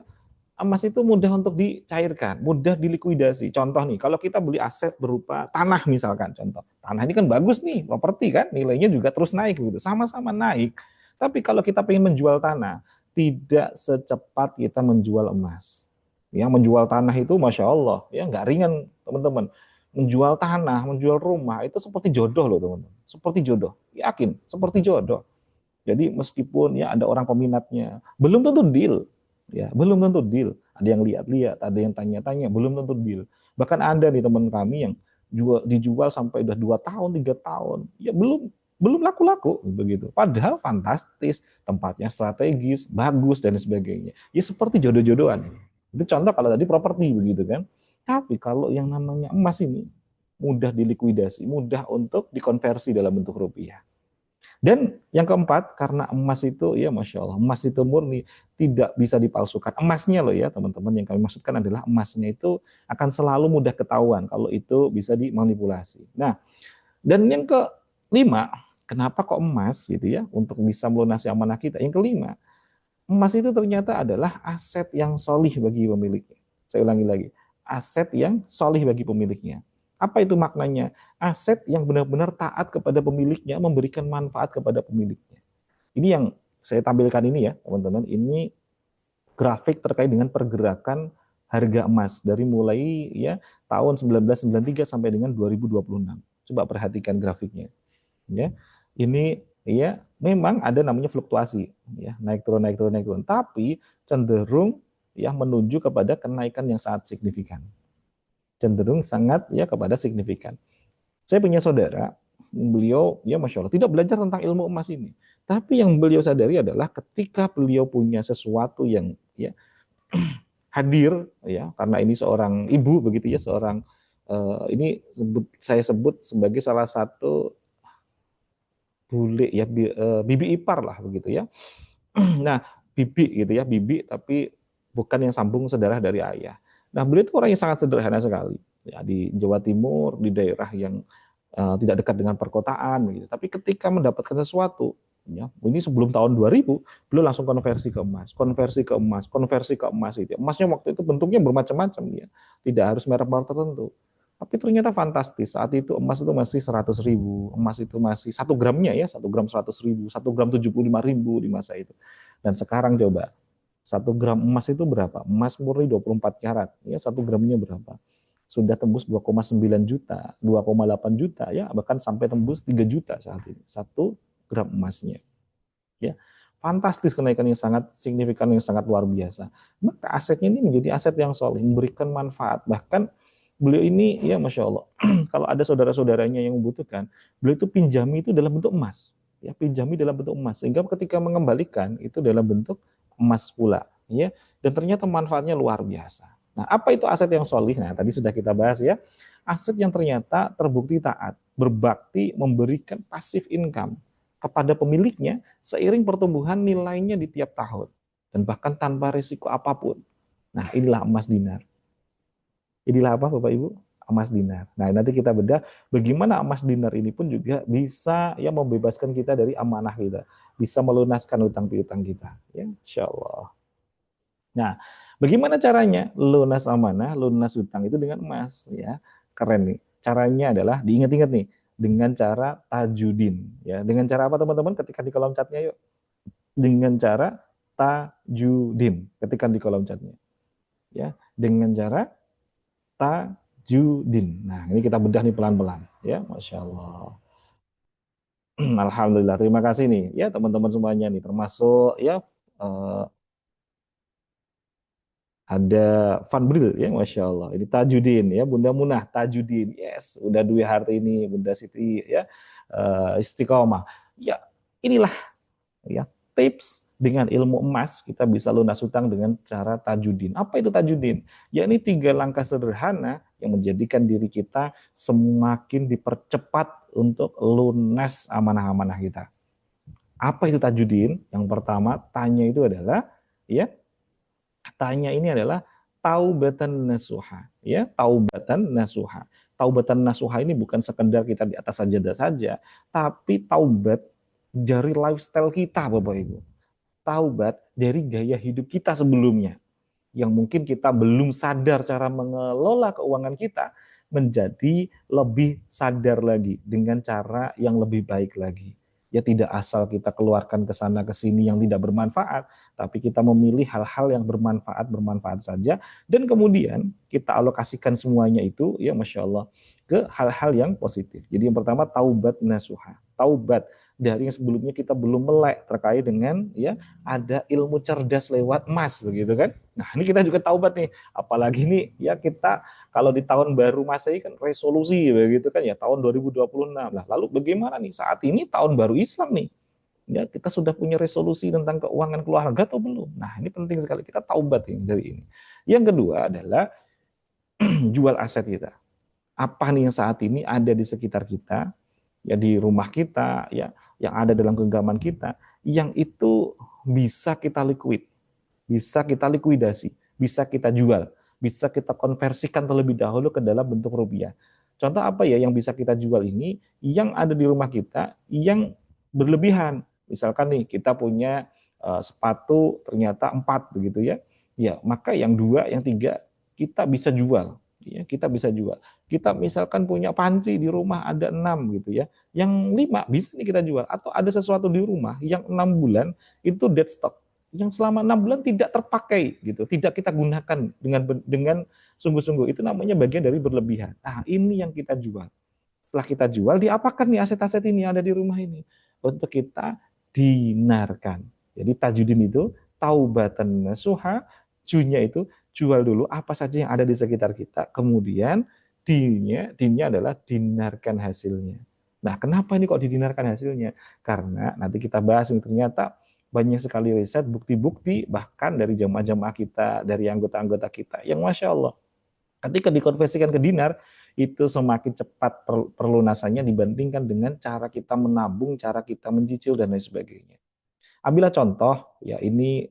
emas itu mudah untuk dicairkan, mudah dilikuidasi. Contoh nih, kalau kita beli aset berupa tanah misalkan, contoh. Tanah ini kan bagus nih, properti kan, nilainya juga terus naik gitu. Sama-sama naik. Tapi kalau kita ingin menjual tanah, tidak secepat kita menjual emas. Yang menjual tanah itu Masya Allah, ya nggak ringan teman-teman. Menjual tanah, menjual rumah, itu seperti jodoh loh teman-teman. Seperti jodoh, yakin, seperti jodoh. Jadi meskipun ya ada orang peminatnya, belum tentu deal, ya belum tentu deal. Ada yang lihat-lihat, ada yang tanya-tanya, belum tentu deal. Bahkan ada nih teman kami yang dijual sampai udah 2 tahun, 3 tahun, ya belum belum laku-laku begitu. Padahal fantastis, tempatnya strategis, bagus dan sebagainya. Ya seperti jodoh-jodohan. Itu contoh kalau tadi properti begitu kan. Tapi kalau yang namanya emas ini mudah dilikuidasi, mudah untuk dikonversi dalam bentuk rupiah. Dan yang keempat, karena emas itu, ya Masya Allah, emas itu murni, tidak bisa dipalsukan. Emasnya loh ya teman-teman, yang kami maksudkan adalah emasnya itu akan selalu mudah ketahuan kalau itu bisa dimanipulasi. Nah, dan yang kelima, kenapa kok emas gitu ya, untuk bisa melunasi amanah kita. Yang kelima, emas itu ternyata adalah aset yang solih bagi pemiliknya. Saya ulangi lagi, aset yang solih bagi pemiliknya. Apa itu maknanya? Aset yang benar-benar taat kepada pemiliknya, memberikan manfaat kepada pemiliknya. Ini yang saya tampilkan ini ya, teman-teman. Ini grafik terkait dengan pergerakan harga emas dari mulai ya tahun 1993 sampai dengan 2026. Coba perhatikan grafiknya. Ya. Ini ya memang ada namanya fluktuasi, ya, naik turun naik turun naik turun, tapi cenderung ya menuju kepada kenaikan yang sangat signifikan. Cenderung sangat ya kepada signifikan. Saya punya saudara, beliau ya Masya Allah tidak belajar tentang ilmu emas ini. Tapi yang beliau sadari adalah ketika beliau punya sesuatu yang ya hadir ya, karena ini seorang ibu begitu ya, seorang ini saya sebut sebagai salah satu bule ya bibi ipar lah begitu ya. Nah, bibi gitu ya, bibi tapi bukan yang sambung sedarah dari ayah. Nah, beliau itu orang yang sangat sederhana sekali. Ya, di Jawa Timur, di daerah yang tidak dekat dengan perkotaan gitu. Tapi ketika mendapatkan sesuatu, ya, ini sebelum tahun 2000, beliau langsung konversi ke emas, konversi ke emas, konversi ke emas itu. Emasnya waktu itu bentuknya bermacam-macam ya. Tidak harus merek-merek tertentu. Tapi ternyata fantastis. Saat itu emas itu masih 100.000, emas itu masih 1 gramnya ya, 1 gram 100.000, 1 gram 75.000 di masa itu. Dan sekarang coba 1 gram emas itu berapa? Emas murni 24 karat, ya 1 gramnya berapa? Sudah tembus 2,9 juta, 2,8 juta, ya bahkan sampai tembus 3 juta saat ini, 1 gram emasnya. Ya, fantastis kenaikan yang sangat signifikan, yang sangat luar biasa. Maka asetnya ini menjadi aset yang solid, memberikan manfaat. Bahkan beliau ini, ya Masya Allah, kalau ada saudara-saudaranya yang membutuhkan, beliau itu pinjami itu dalam bentuk emas. Ya, pinjami dalam bentuk emas. Sehingga ketika mengembalikan, itu dalam bentuk emas pula, ya, dan ternyata manfaatnya luar biasa. Nah, apa itu aset yang solih? Nah, tadi sudah kita bahas ya, aset yang ternyata terbukti taat, berbakti, memberikan pasif income kepada pemiliknya seiring pertumbuhan nilainya di tiap tahun. dan bahkan tanpa risiko apapun. Nah, inilah emas dinar. Inilah apa Bapak Ibu? Emas dinar. Nah, nanti kita bedah bagaimana emas dinar ini pun juga bisa ya membebaskan kita dari amanah kita, bisa melunaskan utang piutang kita, ya, insya Allah. Nah, bagaimana caranya lunas amanah, lunas utang itu dengan emas, ya, keren nih. Caranya adalah diingat-ingat nih, dengan cara tajudin, ya. Dengan cara apa teman-teman? Ketika di kolom chatnya yuk. Dengan cara tajudin, ketika di kolom chatnya, ya. Dengan cara tajudin. Nah, ini kita bedah nih pelan-pelan, ya, masya Allah. Alhamdulillah, terima kasih nih, ya teman-teman semuanya nih, termasuk ya ada Fanbril, ya masya Allah. Ini Tajudin, ya Bunda Munah Tajudin, yes, udah Dwi Hartini, Bunda Siti, ya Istiqomah. Ya inilah ya tips dengan ilmu emas kita bisa lunas utang dengan cara tajudin. Apa itu tajudin? Ya ini 3 langkah sederhana yang menjadikan diri kita semakin dipercepat untuk lunas amanah-amanah kita. Apa itu tajudin? Yang pertama, tanya itu adalah ya, tanya ini adalah taubatan nasuha, ya, taubatan nasuha. Taubatan nasuha ini bukan sekedar kita di atas sajadah saja, tapi taubat dari lifestyle kita, Bapak Ibu. Taubat dari gaya hidup kita sebelumnya, yang mungkin kita belum sadar cara mengelola keuangan kita, menjadi lebih sadar lagi dengan cara yang lebih baik lagi. Ya tidak asal kita keluarkan ke sana ke sini yang tidak bermanfaat, tapi kita memilih hal-hal yang bermanfaat saja, dan kemudian kita alokasikan semuanya itu, ya masya Allah, ke hal-hal yang positif. Jadi yang pertama taubat nasuha, taubat dari yang sebelumnya kita belum melek terkait dengan ya ada ilmu cerdas lewat emas begitu kan. Nah, ini kita juga taubat nih. Apalagi nih ya kita kalau di tahun baru Masehi kan resolusi begitu kan ya tahun 2026. Lah, lalu bagaimana nih saat ini tahun baru Islam nih? Ya, kita sudah punya resolusi tentang keuangan keluarga atau belum? Nah, ini penting sekali kita taubat nih dari ini. Yang kedua adalah jual aset kita. Apa nih yang saat ini ada di sekitar kita, ya di rumah kita, ya yang ada dalam genggaman kita, yang itu bisa kita liquid, bisa kita likuidasi, bisa kita jual, bisa kita konversikan terlebih dahulu ke dalam bentuk rupiah. Contoh apa ya yang bisa kita jual ini, yang ada di rumah kita, yang berlebihan. Misalkan nih kita punya sepatu ternyata 4 begitu ya, ya maka yang 2, yang 3 kita bisa jual. Ya, kita bisa jual. Kita misalkan punya panci di rumah ada 6 gitu ya, yang 5 bisa nih kita jual. Atau ada sesuatu di rumah yang 6 bulan itu dead stock, yang selama 6 bulan tidak terpakai gitu, tidak kita gunakan dengan sungguh-sungguh, itu namanya bagian dari berlebihan. Nah, ini yang kita jual. Setelah kita jual, diapakan nih aset-aset ini yang ada di rumah ini? Untuk kita dinarkan. Jadi tajudin itu taubatan nasuha, junya itu jual dulu apa saja yang ada di sekitar kita, kemudian dinnya adalah dinarkan hasilnya. Nah, kenapa ini kok didinarkan hasilnya? Karena nanti kita bahas ini ternyata banyak sekali riset, bukti-bukti, bahkan dari jamaah-jamaah kita, dari anggota-anggota kita, yang Masya Allah, ketika dikonversikan ke dinar, itu semakin cepat perlunasannya dibandingkan dengan cara kita menabung, cara kita mencicil, dan lain sebagainya. Ambillah contoh, ya ini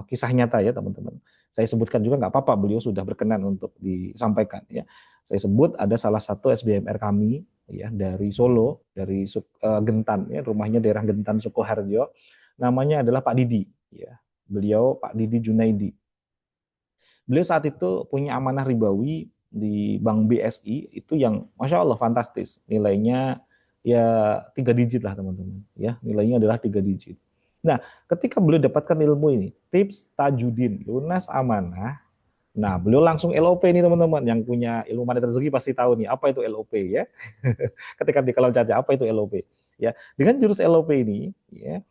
kisah nyata ya teman-teman. Saya sebutkan juga nggak apa-apa, beliau sudah berkenan untuk disampaikan ya. Saya sebut ada salah satu SBMR kami ya dari Solo, dari Gentan ya, rumahnya daerah Gentan Sukoharjo. Namanya adalah Pak Didi ya. Beliau Pak Didi Junaidi. Beliau saat itu punya amanah ribawi di Bank BSI itu yang Masya Allah fantastis. Nilainya ya 3 digit lah teman-teman. Ya, nilainya adalah 3 digit. Nah, ketika beliau dapatkan ilmu ini, tips tajudin, lunas amanah. Nah, beliau langsung LOP nih teman-teman. Yang punya ilmu money rezeki pasti tahu nih apa itu LOP ya. Ketika di kolom chat apa itu LOP? Ya, dengan jurus LOP ini ya,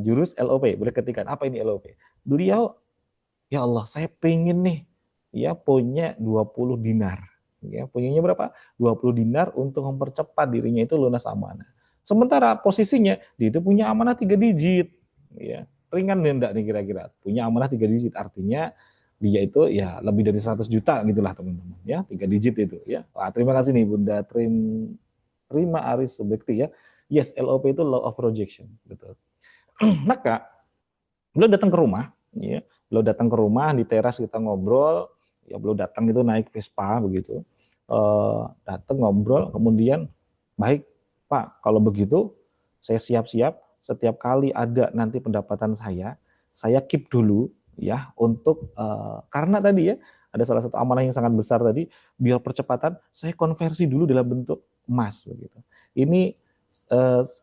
jurus LOP, boleh ketikkan apa ini LOP. Beliau, ya Allah, saya pengen nih ya punya 20 dinar. Ya, punyanya berapa? 20 dinar untuk mempercepat dirinya itu lunas amanah. Sementara posisinya dia itu punya amanah 3 digit. Ya, ringan enggak nih kira-kira? Punya amanah 3 digit artinya dia itu ya lebih dari 100 juta gitulah teman-teman ya, 3 digit itu ya. Wah, terima kasih nih Bunda Terima Aris Subekti ya. Yes, LOP itu law of projection, betul. Maka beliau datang ke rumah ya. Beliau datang ke rumah, di teras kita ngobrol, ya beliau datang itu naik Vespa begitu. Datang ngobrol, kemudian, baik Pak, kalau begitu saya siap-siap setiap kali ada nanti pendapatan saya keep dulu ya untuk karena tadi ya ada salah satu amanah yang sangat besar tadi, biar percepatan saya konversi dulu dalam bentuk emas begitu. Ini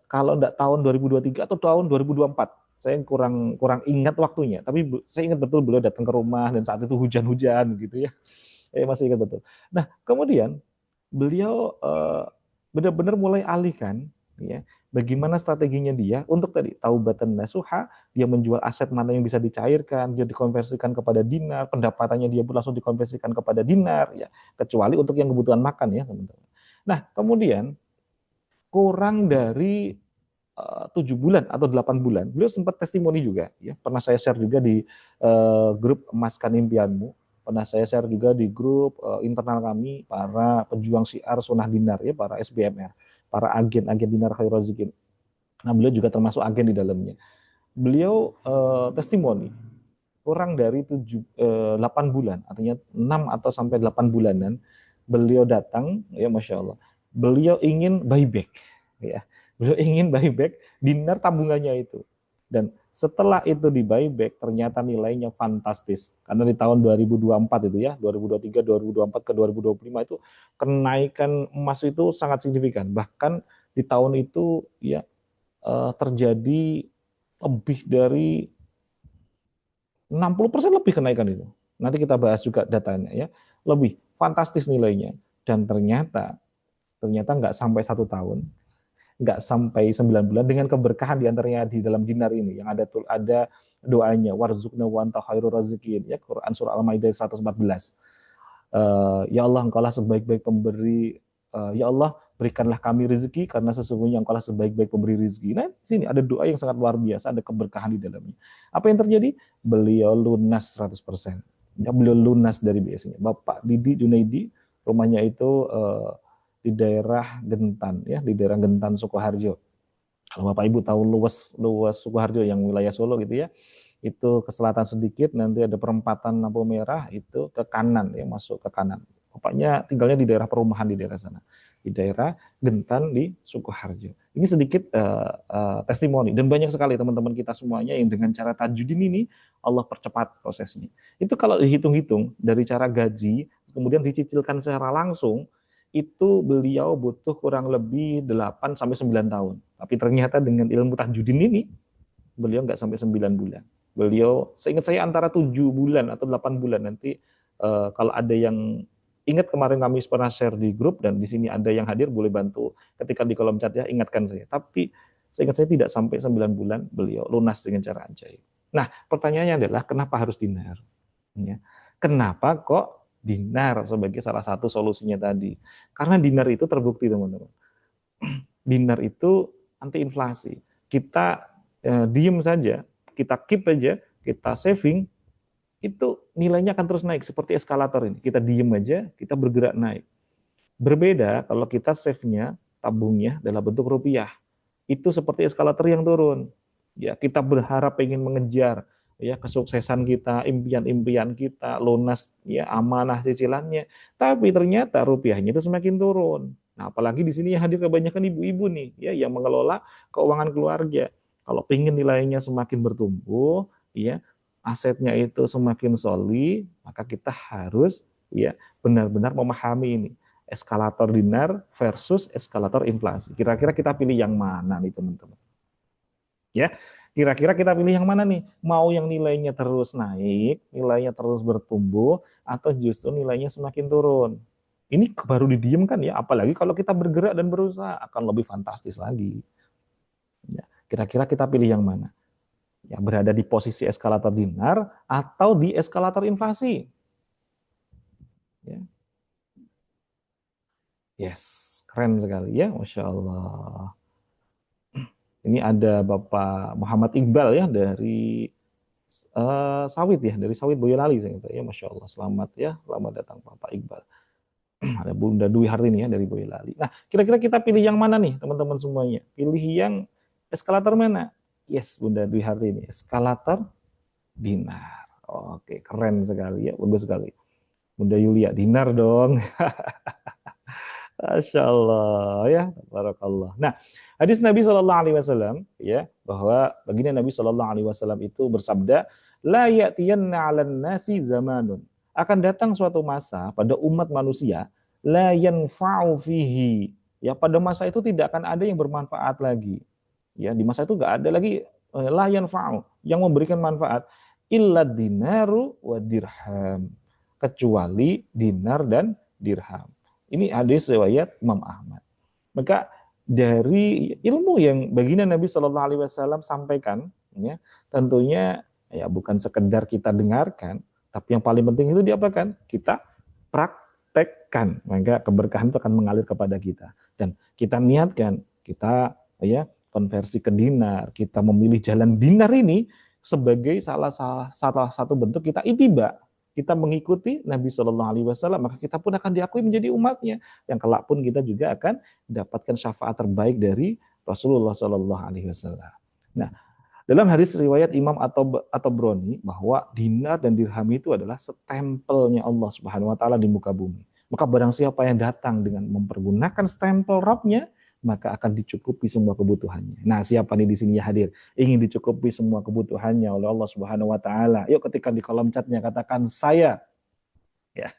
kalau enggak tahun 2023 atau tahun 2024, saya kurang kurang ingat waktunya, tapi saya ingat betul beliau datang ke rumah dan saat itu hujan-hujan gitu ya. Saya masih ingat betul. Nah, kemudian beliau benar-benar mulai alihkan ya bagaimana strateginya dia untuk tadi taubatan nasuha, dia menjual aset mana yang bisa dicairkan, dia dikonversikan kepada dinar, pendapatannya dia pun langsung dikonversikan kepada dinar ya, kecuali untuk yang kebutuhan makan ya teman-teman. Nah, kemudian kurang dari 7 bulan atau 8 bulan, beliau sempat testimoni juga, ya pernah saya share juga di grup Emaskan Impianmu, pernah saya share juga di grup internal kami para pejuang syiar sunnah dinar ya, para SBMR, para agen-agen dinar khairul rezekin. Nah beliau juga termasuk agen di dalamnya. Beliau testimoni kurang dari 8 bulan, artinya 6 atau sampai 8 bulanan, beliau datang, ya Masya Allah, beliau ingin buyback, ya, beliau ingin buyback dinar tabungannya itu. Dan setelah itu di buyback, ternyata nilainya fantastis. Karena di tahun 2024 itu ya, 2023, 2024 ke 2025 itu kenaikan emas itu sangat signifikan. Bahkan di tahun itu ya terjadi lebih dari 60% lebih kenaikan itu. Nanti kita bahas juga datanya ya. Lebih fantastis nilainya. Dan ternyata nggak sampai 1 tahun, nggak sampai 9 bulan dengan keberkahan diantaranya di dalam dinar ini yang ada doanya warzuqna wa anta khairur razikin ya, Quran surah Al-Maidah 114. Ya Allah, engkaulah sebaik-baik pemberi, ya Allah berikanlah kami rezeki karena sesungguhnya engkaulah sebaik-baik pemberi rezeki. Nah, sini ada doa yang sangat luar biasa, ada keberkahan di dalamnya. Apa yang terjadi? Beliau lunas 100%. Ya, beliau lunas dari BS-nya. Bapak Didi Junaidi, rumahnya itu di daerah Gentan ya, di daerah Gentan Sukoharjo. Kalau Bapak Ibu tahu luas Sukoharjo yang wilayah Solo gitu ya, itu ke selatan sedikit, nanti ada perempatan lampu merah, itu ke kanan ya, masuk ke kanan. Bapaknya tinggalnya di daerah perumahan di daerah sana, di daerah Gentan di Sukoharjo. Ini sedikit testimoni, dan banyak sekali teman-teman kita semuanya yang dengan cara tajudin ini Allah percepat prosesnya. Itu kalau dihitung-hitung dari cara gaji, kemudian dicicilkan secara langsung, itu beliau butuh kurang lebih 8-9 tahun. Tapi ternyata dengan ilmu tajudin ini, beliau nggak sampai 9 bulan. Beliau, seingat saya antara 7 bulan atau 8 bulan. Nanti kalau ada yang ingat, kemarin kami pernah share di grup, dan di sini ada yang hadir, boleh bantu ketika di kolom chat ya, ingatkan saya. Tapi seingat saya tidak sampai 9 bulan beliau lunas dengan cara ajaib. Nah, pertanyaannya adalah kenapa harus dinar? Ya. Kenapa kok dinar sebagai salah satu solusinya tadi? Karena dinar itu terbukti teman-teman. Dinar itu anti inflasi. Kita diem saja, kita keep aja, kita saving, itu nilainya akan terus naik seperti eskalator ini. Kita diem aja, kita bergerak naik. Berbeda kalau kita save-nya, tabungnya dalam bentuk rupiah. Itu seperti eskalator yang turun. Ya, kita berharap ingin mengejar ya kesuksesan kita, impian-impian kita, lunas ya amanah cicilannya. Tapi ternyata rupiahnya itu semakin turun. Nah, apalagi di sini yang hadir kebanyakan ibu-ibu nih ya yang mengelola keuangan keluarga. Kalau ingin nilainya semakin bertumbuh, ya asetnya itu semakin solid, maka kita harus ya benar-benar memahami ini eskalator dinar versus eskalator inflasi. Kira-kira kita pilih yang mana nih teman-teman? Ya, kira-kira kita pilih yang mana nih? Mau yang nilainya terus naik, nilainya terus bertumbuh, atau justru nilainya semakin turun? Ini baru didiamkan ya, apalagi kalau kita bergerak dan berusaha akan lebih fantastis lagi. Ya, kira-kira kita pilih yang mana? Ya, berada di posisi eskalator dinar atau di eskalator inflasi? Ya. Yes, keren sekali ya, Masya Allah. Ini ada Bapak Muhammad Iqbal ya dari Sawit ya, dari Sawit Boyolali ya, Masya Allah. Selamat ya, selamat datang Bapak Iqbal. Ada Bunda Dwi Hartini ya dari Boyolali. Nah, kira-kira kita pilih yang mana nih teman-teman semuanya? Pilih yang eskalator mana? Yes, Bunda Dwi Hartini, eskalator dinar. Oke, keren sekali ya, bagus sekali. Bunda Yulia, dinar dong. Masya Allah ya, barakallah. Nah, hadis Nabi Shallallahu Alaihi Wasallam ya bahwa baginda Nabi Shallallahu Alaihi Wasallam itu bersabda, la ya'tiyanna 'alan nasi zamanun. Akan datang suatu masa pada umat manusia, la yanfa'u fihi. Ya, pada masa itu tidak akan ada yang bermanfaat lagi. Ya, di masa itu nggak ada lagi la yanfa'u yang memberikan manfaat illa dinaru wa dirham, kecuali dinar dan dirham. Ini hadis riwayat Imam Ahmad. Maka dari ilmu yang baginda Nabi Shallallahu Alaihi Wasallam sampaikan, ya, tentunya ya bukan sekedar kita dengarkan, tapi yang paling penting itu diapakan? Kita praktekkan. Maka keberkahan itu akan mengalir kepada kita. Dan kita niatkan, kita ya konversi ke dinar, kita memilih jalan dinar ini sebagai salah satu bentuk kita itiba, kita mengikuti Nabi Shallallahu Alaihi Wasallam, maka kita pun akan diakui menjadi umatnya. Yang kelak pun kita juga akan dapatkan syafaat terbaik dari Rasulullah Shallallahu Alaihi Wasallam. Nah, dalam hadis riwayat Imam At-Tabrani bahwa dinar dan dirham itu adalah stempelnya Allah Subhanahu Wa Taala di muka bumi. Maka barang siapa yang datang dengan mempergunakan stempel Rabb-nya, maka akan dicukupi semua kebutuhannya. Nah, siapa nih di sini ya hadir ingin dicukupi semua kebutuhannya oleh Allah Subhanahu wa taala? Yuk ketikkan di kolom chatnya katakan saya. Ya.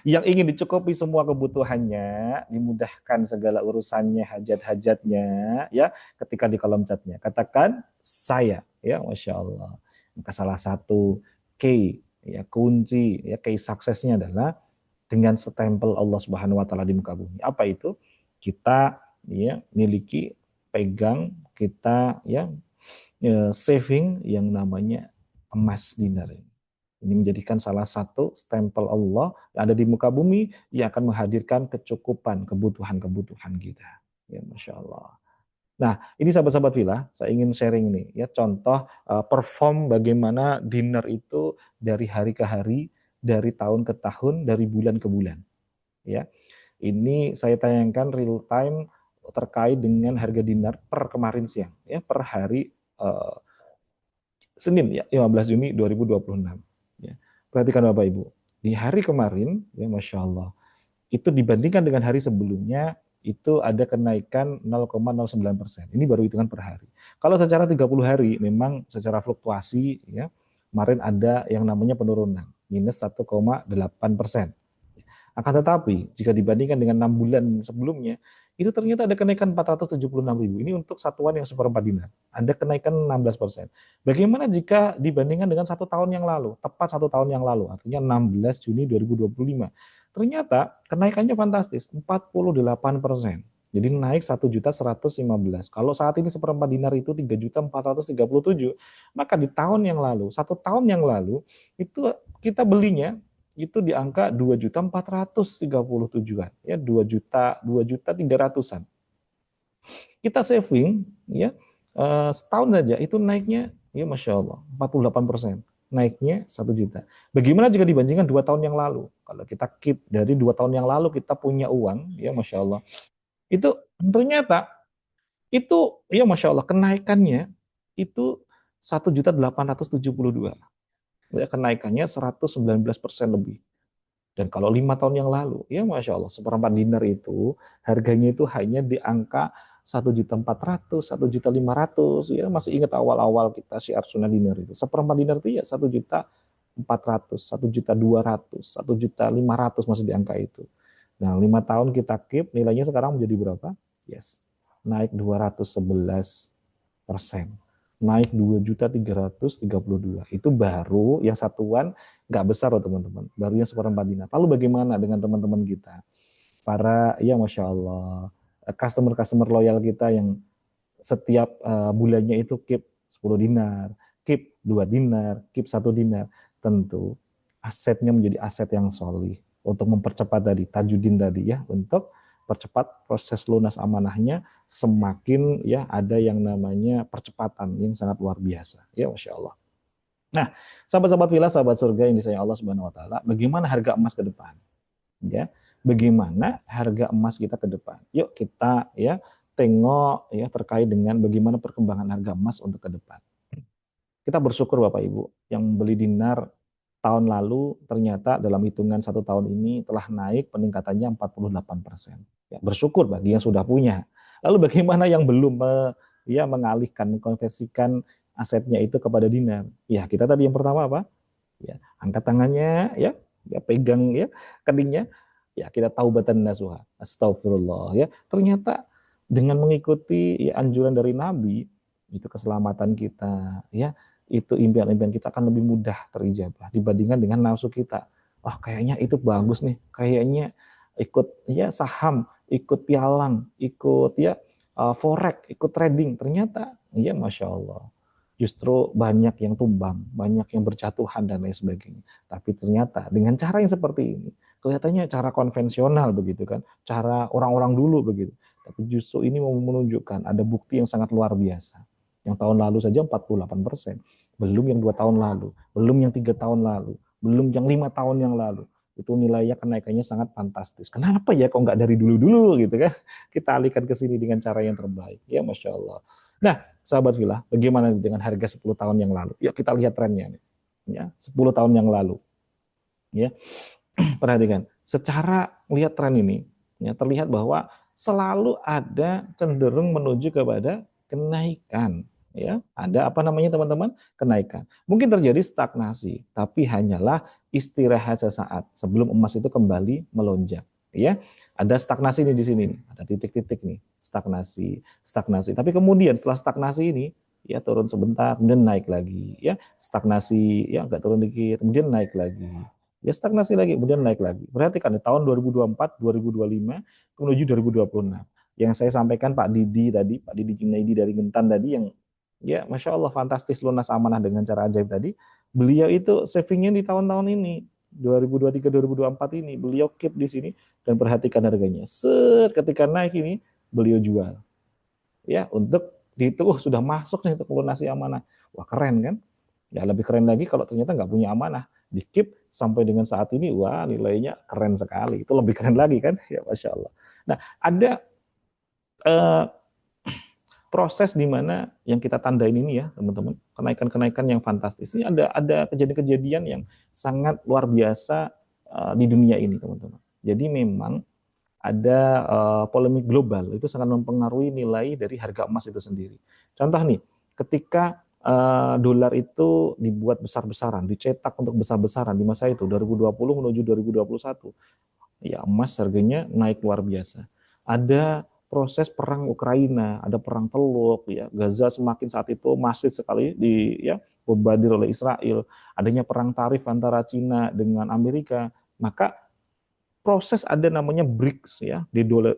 Yang ingin dicukupi semua kebutuhannya, dimudahkan segala urusannya, hajat-hajatnya, ya, ketika di kolom chatnya katakan saya, ya, Masya Allah. Maka salah satu key, ya, kunci, ya, key suksesnya adalah dengan stempel Allah Subhanahu wa taala di muka bumi. Apa itu? Kita ya miliki, pegang, kita ya saving yang namanya emas dinar ini. Ini menjadikan salah satu stempel Allah yang ada di muka bumi yang akan menghadirkan kecukupan kebutuhan-kebutuhan kita. Ya, Masya Allah. Nah, ini sahabat-sahabat Villa, saya ingin sharing nih ya contoh perform bagaimana dinar itu dari hari ke hari, dari tahun ke tahun, dari bulan ke bulan. Ya. Ini saya tayangkan real time terkait dengan harga dinar per kemarin siang, ya, per hari Senin ya 15 Juni 2026. Ya. Perhatikan Bapak Ibu, di hari kemarin ya Masya Allah, itu dibandingkan dengan hari sebelumnya itu ada kenaikan 0,09%. Ini baru hitungan per hari. Kalau secara 30 hari memang secara fluktuasi ya, kemarin ada yang namanya penurunan minus 1,8%. Akan tetapi, jika dibandingkan dengan 6 bulan sebelumnya, itu ternyata ada kenaikan 476.000. Ini untuk satuan yang seperempat dinar. Ada kenaikan 16%. Bagaimana jika dibandingkan dengan 1 tahun yang lalu? Tepat 1 tahun yang lalu, artinya 16 Juni 2025. Ternyata kenaikannya fantastis, 48%. Jadi naik 1.115. Kalau saat ini seperempat dinar itu 3.437. Maka di tahun yang lalu, 1 tahun yang lalu, itu kita belinya itu di angka 2.437-an, ya 2.300-an. Kita saving ya setahun saja itu naiknya ya Masya Allah 48%, naiknya 1 juta. Bagaimana jika dibandingkan 2 tahun yang lalu? Kalau kita keep dari 2 tahun yang lalu kita punya uang ya Masya Allah, itu ternyata itu ya Masya Allah kenaikannya itu 1.872. Ya, kenaikannya 119% lebih. Dan kalau 5 tahun yang lalu, ya Masya Allah, seperempat dinar itu harganya itu hanya di angka 1.400.000, 1.500.000. Ya masih ingat awal-awal kita syiar sunnah dinar itu. Seperempat dinar itu ya 1.400.000, 1.200.000, 1.500.000 masih di angka itu. Nah 5 tahun kita keep, nilainya sekarang menjadi berapa? Yes, naik 211%. Naik 2.332. Itu baru yang satuan nggak besar loh teman-teman, baru yang seperempat dinar. Lalu bagaimana dengan teman-teman kita? Para ya Masya Allah, customer loyal kita yang setiap bulannya itu keep 10 dinar, keep 2 dinar, keep 1 dinar. Tentu asetnya menjadi aset yang solih untuk mempercepat tadi, tajudin tadi ya, untuk percepat proses lunas amanahnya, semakin ya ada yang namanya percepatan yang sangat luar biasa ya Masya Allah. Nah, sahabat-sahabat Villa, sahabat surga yang disayang Allah Subhanahu wa taala, bagaimana harga emas ke depan? Ya. Bagaimana harga emas kita ke depan? Yuk kita ya tengok ya terkait dengan bagaimana perkembangan harga emas untuk ke depan. kita bersyukur Bapak Ibu yang beli dinar tahun lalu ternyata dalam hitungan 1 tahun ini telah naik peningkatannya 48%. Ya, bersyukur bagi yang sudah punya. Lalu bagaimana yang belum ya mengalihkan, mengkonversikan asetnya itu kepada dinar? Ya, kita tadi yang pertama apa? Ya, angkat tangannya, ya pegang ya keningnya, ya kita taubatan nasuha, astagfirullah ya. Ternyata dengan mengikuti ya, anjuran dari Nabi, itu keselamatan kita, ya itu impian-impian kita akan lebih mudah terijabah dibandingkan dengan nafsu kita. Oh kayaknya itu bagus nih, kayaknya ikut ya saham, ikut pialang, ikut ya forex, ikut trading. Ternyata ya masya Allah justru banyak yang tumbang, banyak yang berjatuhan dan lain sebagainya. Tapi ternyata dengan cara yang seperti ini, kelihatannya cara konvensional begitu kan, cara orang-orang dulu begitu. Tapi justru ini mau menunjukkan ada bukti yang sangat luar biasa. Yang tahun lalu saja 48%, belum yang 2 tahun lalu, belum yang 3 tahun lalu, belum yang 5 tahun yang lalu. Itu nilainya kenaikannya sangat fantastis. Kenapa ya kok nggak dari dulu-dulu gitu kan? Kita alihkan ke sini dengan cara yang terbaik. Ya Masya Allah. Nah, sahabat Villa, bagaimana dengan harga 10 tahun yang lalu? Yuk kita lihat trennya nih. Ya, 10 tahun yang lalu. Ya, perhatikan. Secara lihat tren ini, ya terlihat bahwa selalu ada cenderung menuju kepada kenaikan. Ya, ada apa namanya teman-teman? Kenaikan. Mungkin terjadi stagnasi, tapi hanyalah istirahat sesaat sebelum emas itu kembali melonjak. Ya, ada stagnasi nih di sini nih, ada titik-titik nih, stagnasi, stagnasi. Tapi kemudian setelah stagnasi ini, ya turun sebentar, kemudian naik lagi, ya stagnasi, ya agak turun dikit, kemudian naik lagi, ya stagnasi lagi, kemudian naik lagi. Perhatikan di tahun 2024, 2025, menuju 2026. Yang saya sampaikan Pak Didi tadi, Pak Didi Junaidi dari Gentan tadi yang ya Masya Allah fantastis lunas amanah dengan cara ajaib tadi. Beliau itu savingnya di tahun-tahun ini, 2023, 2024 ini, beliau keep di sini dan perhatikan harganya. Ketika naik ini, beliau jual. Ya, untuk dihitung sudah masuk nih untuk melunasi amanah. Wah keren kan? Ya lebih keren lagi kalau ternyata nggak punya amanah. Di keep sampai dengan saat ini, wah nilainya keren sekali. Itu lebih keren lagi kan? Ya Masya Allah. Nah, ada eh, proses di mana yang kita tandain ini ya teman-teman, kenaikan-kenaikan yang fantastis. Ini ada kejadian-kejadian yang sangat luar biasa di dunia ini teman-teman. Jadi memang ada polemik global itu sangat mempengaruhi nilai dari harga emas itu sendiri. Contoh nih, ketika dolar itu dibuat besar-besaran, dicetak untuk besar-besaran di masa itu 2020 menuju 2021, ya emas harganya naik luar biasa. Ada proses perang Ukraina, ada perang Teluk, ya Gaza semakin saat itu masif sekali di ya bombardir oleh Israel, adanya perang tarif antara Cina dengan Amerika, maka proses ada namanya BRICS ya,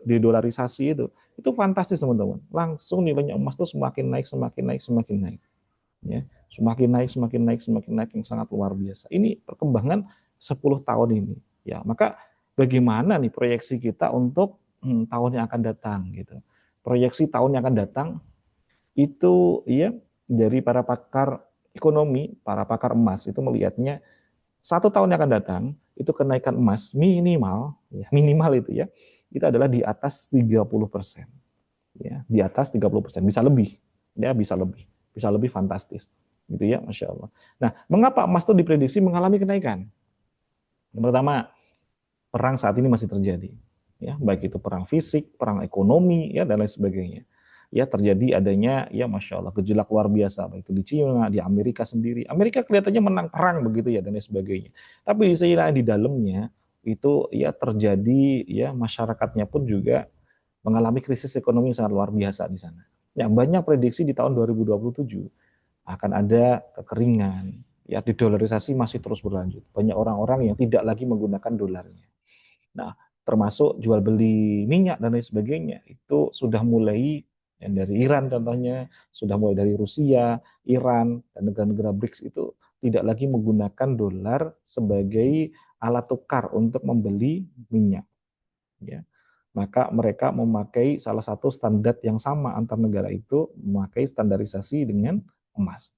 dedolarisasi itu fantastis teman-teman. Langsung nilainya emas itu semakin naik, semakin naik, semakin naik, ya semakin naik, semakin naik, semakin naik yang sangat luar biasa. Ini perkembangan 10 tahun ini, ya maka bagaimana nih proyeksi kita untuk tahun yang akan datang gitu. Proyeksi tahun yang akan datang itu ya dari para pakar ekonomi, para pakar emas itu melihatnya 1 tahun yang akan datang itu kenaikan emas minimal, ya, minimal itu adalah di atas 30%, ya, di atas 30%, bisa lebih, ya, bisa lebih fantastis, gitu ya, masya Allah. Nah, mengapa emas itu diprediksi mengalami kenaikan? Yang pertama, perang saat ini masih terjadi, ya, baik itu perang fisik, perang ekonomi, ya, dan lain sebagainya. Ya terjadi adanya ya masya Allah gejolak luar biasa baik itu di Cina, di Amerika sendiri. Amerika kelihatannya menang perang begitu ya dan lain sebagainya. Tapi di dalamnya itu ya terjadi ya masyarakatnya pun juga mengalami krisis ekonomi yang sangat luar biasa di sana. Ya banyak prediksi di tahun 2027 akan ada kekeringan, ya didolarisasi masih terus berlanjut. Banyak orang-orang yang tidak lagi menggunakan dolarnya. Nah, termasuk jual beli minyak dan lain sebagainya itu sudah mulai yang dari Iran contohnya, sudah mulai dari Rusia, Iran, dan negara-negara BRICS itu tidak lagi menggunakan dolar sebagai alat tukar untuk membeli minyak. Ya. Maka mereka memakai salah satu standar yang sama antar negara itu, memakai standarisasi dengan emas.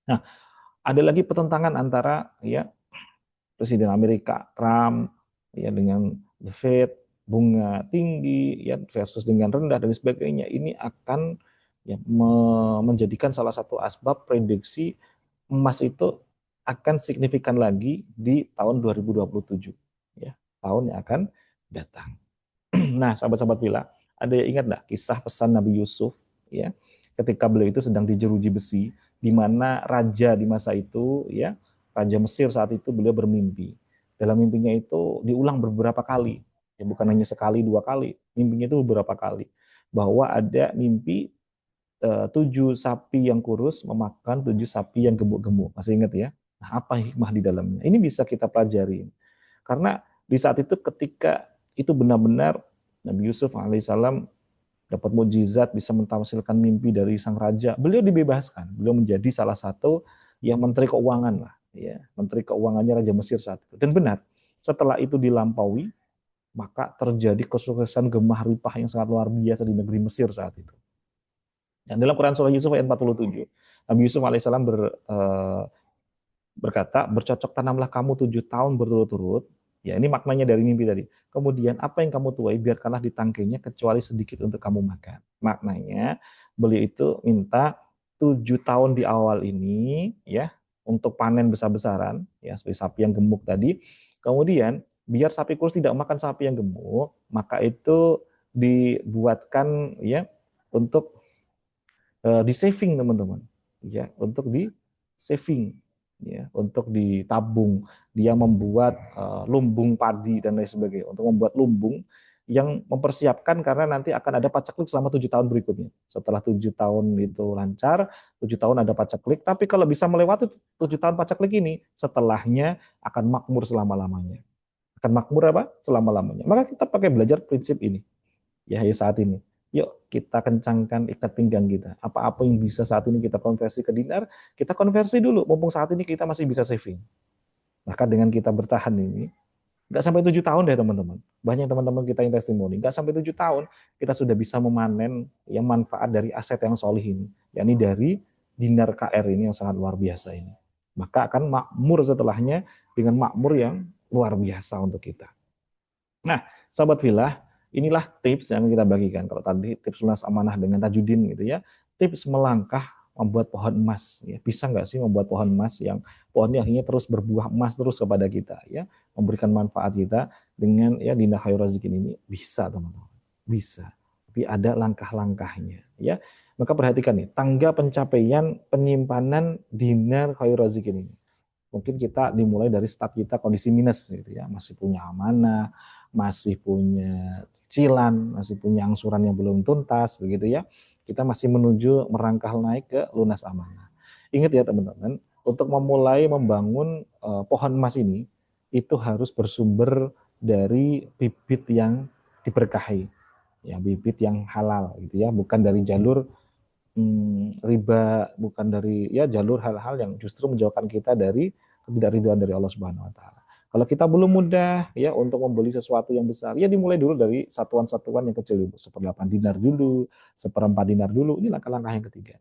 Nah, ada lagi pertentangan antara ya Presiden Amerika Trump ya dengan the Fed bunga tinggi ya versus dengan rendah dan sebagainya ini akan ya, menjadikan salah satu asbab prediksi emas itu akan signifikan lagi di tahun 2027, ya, tahun yang akan datang. Nah, sahabat-sahabat Villa, ada yang ingat nggak kisah pesan Nabi Yusuf, ya, ketika beliau itu sedang dijeruji besi, di mana raja di masa itu, ya, raja Mesir saat itu beliau bermimpi. Dalam mimpinya itu diulang beberapa kali, ya, bukan hanya sekali dua kali, mimpinya itu beberapa kali, bahwa ada mimpi 7 sapi yang kurus memakan 7 sapi yang gemuk-gemuk. Masih ingat ya? Nah, apa hikmah di dalamnya? Ini bisa kita pelajari. Karena di saat itu ketika itu benar-benar Nabi Yusuf alaihissalam dapat mukjizat bisa mentafsirkan mimpi dari sang raja, beliau dibebaskan. Beliau menjadi salah satu yang menteri keuangan lah, ya, menteri keuangannya Raja Mesir saat itu. Dan benar, setelah itu dilampaui, maka terjadi kesuksesan gemah ripah yang sangat luar biasa di negeri Mesir saat itu. Dan dalam Quran surah Yusuf ayat 47, Nabi Yusuf alaihissalam berkata, bercocok tanamlah kamu 7 tahun berturut-turut. Ya, ini maknanya dari mimpi tadi. Kemudian apa yang kamu tuai biarkanlah ditangkainya kecuali sedikit untuk kamu makan. Maknanya beliau itu minta 7 tahun di awal ini, ya, untuk panen besar-besaran, ya, seperti sapi yang gemuk tadi. Kemudian biar sapi kurus tidak makan sapi yang gemuk, maka itu dibuatkan, ya, untuk di saving teman-teman, ya, untuk di saving, ya, untuk ditabung. Dia membuat lumbung padi dan lain sebagainya, untuk membuat lumbung yang mempersiapkan karena nanti akan ada paceklik selama 7 tahun berikutnya. Setelah 7 tahun itu lancar, 7 tahun ada paceklik, tapi kalau bisa melewati 7 tahun paceklik ini, setelahnya akan makmur selama-lamanya. Akan makmur apa? Selama-lamanya. Maka kita pakai belajar prinsip ini, ya, saat ini. Yuk kita kencangkan ikat pinggang kita. Apa-apa yang bisa saat ini kita konversi ke dinar, kita konversi dulu. Mumpung saat ini kita masih bisa saving. Maka dengan kita bertahan ini, nggak sampai 7 tahun deh teman-teman. Banyak teman-teman kita yang testimoni, nggak sampai 7 tahun kita sudah bisa memanen yang manfaat dari aset yang solih ini, yakni dari dinar KR ini yang sangat luar biasa ini. Maka akan makmur setelahnya dengan makmur yang luar biasa untuk kita. Nah, sahabat Filah, inilah tips yang kita bagikan. Kalau tadi tips lunas amanah dengan Tajudin gitu ya, tips melangkah membuat pohon emas. Ya, bisa nggak sih membuat pohon emas yang pohonnya akhirnya terus berbuah emas terus kepada kita, ya, memberikan manfaat kita dengan, ya, dinar khairul razikin ini bisa teman-teman, bisa. Tapi ada langkah-langkahnya, ya. Maka perhatikan nih, tangga pencapaian penyimpanan dinar khairul razikin ini. Mungkin kita dimulai dari start kita kondisi minus gitu ya, masih punya amanah, masih punya cicilan, masih punya angsuran yang belum tuntas begitu ya. Kita masih menuju merangkah naik ke lunas amanah. Ingat ya teman-teman, untuk memulai membangun pohon emas ini itu harus bersumber dari bibit yang diberkahi. Ya, bibit yang halal gitu ya, bukan dari jalur riba, bukan dari, ya, jalur hal-hal yang justru menjauhkan kita dari ketidakridhaan dari Allah Subhanahu wa taala. Kalau kita belum mudah, ya, untuk membeli sesuatu yang besar, ya dimulai dulu dari satuan-satuan yang kecil dulu, 1/8 dinar dulu, 1/4 dinar dulu. Ini langkah-langkah yang ketiga.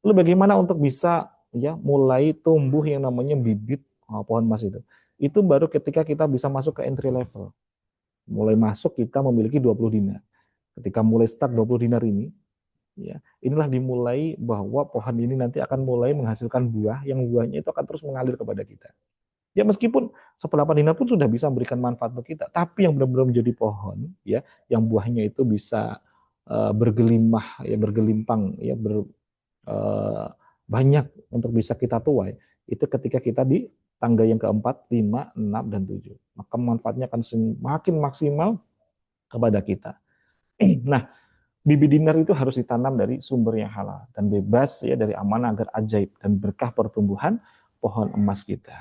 Lalu bagaimana untuk bisa, ya, mulai tumbuh yang namanya bibit pohon emas itu? Itu baru ketika kita bisa masuk ke entry level. Mulai masuk kita memiliki 20 dinar. Ketika mulai start 20 dinar ini, ya, inilah dimulai bahwa pohon ini nanti akan mulai menghasilkan buah yang buahnya itu akan terus mengalir kepada kita. Ya, meskipun 1/8 dinar pun sudah bisa memberikan manfaat untuk kita, tapi yang benar-benar menjadi pohon, ya, yang buahnya itu bisa bergelimah, ya, bergelimpang, ya, banyak untuk bisa kita tuai, itu ketika kita di tangga yang keempat, 5, 6, dan 7. Maka manfaatnya akan semakin maksimal kepada kita. Nah, bibit dinar itu harus ditanam dari sumber yang halal dan bebas, ya, dari amanah agar ajaib dan berkah pertumbuhan pohon emas kita.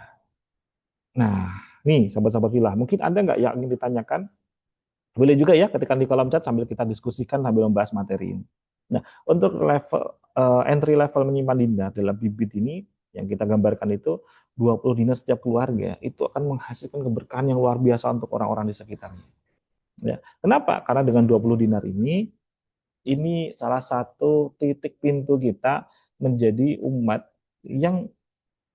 Nah, nih sahabat-sahabat Filah, mungkin ada nggak yang ingin ditanyakan? Boleh juga ya ketika di kolom chat sambil kita diskusikan sambil membahas materi ini. Nah, untuk level entry level menyimpan dinar dalam bibit ini yang kita gambarkan itu 20 dinar setiap keluarga itu akan menghasilkan keberkahan yang luar biasa untuk orang-orang di sekitarnya. Ya. Kenapa? Karena dengan 20 dinar ini salah satu titik pintu kita menjadi umat yang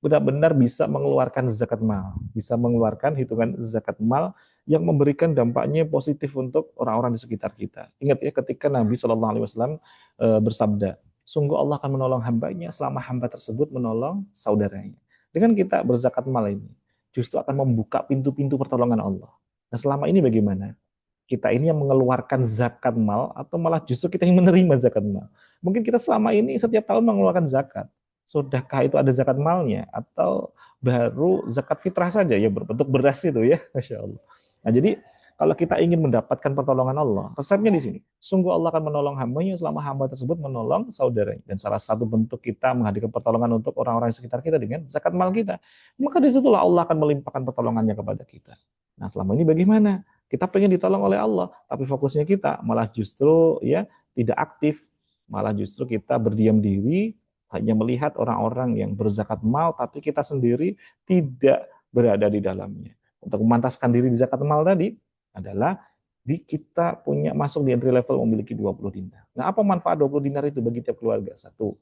benar-benar bisa mengeluarkan zakat mal, bisa mengeluarkan hitungan zakat mal yang memberikan dampaknya positif untuk orang-orang di sekitar kita. Ingat ya, ketika Nabi Shallallahu Alaihi Wasallam bersabda, Sungguh Allah akan menolong hambanya selama hamba tersebut menolong saudaranya. Dengan kita berzakat mal ini, justru akan membuka pintu-pintu pertolongan Allah. Nah selama ini bagaimana? Kita ini yang mengeluarkan zakat mal atau malah justru kita yang menerima zakat mal? Mungkin kita selama ini setiap tahun mengeluarkan zakat. Sudahkah itu ada zakat malnya atau baru zakat fitrah saja ya berbentuk beras itu ya, Masya Allah. Nah jadi kalau kita ingin mendapatkan pertolongan Allah, resepnya di sini. Sungguh Allah akan menolong hambanya selama hamba tersebut menolong saudaranya. Dan salah satu bentuk kita menghadirkan pertolongan untuk orang-orang di sekitar kita dengan zakat mal kita. Maka disitulah Allah akan melimpahkan pertolongannya kepada kita. Nah selama ini bagaimana? Kita pengen ditolong oleh Allah, tapi fokusnya kita malah justru ya tidak aktif, malah justru kita berdiam diri, hanya melihat orang-orang yang berzakat mal, tapi kita sendiri tidak berada di dalamnya. Untuk memantaskan diri di zakat mal tadi adalah kita punya masuk di entry level memiliki 20 dinar. Nah, apa manfaat 20 dinar itu bagi tiap keluarga? Satu,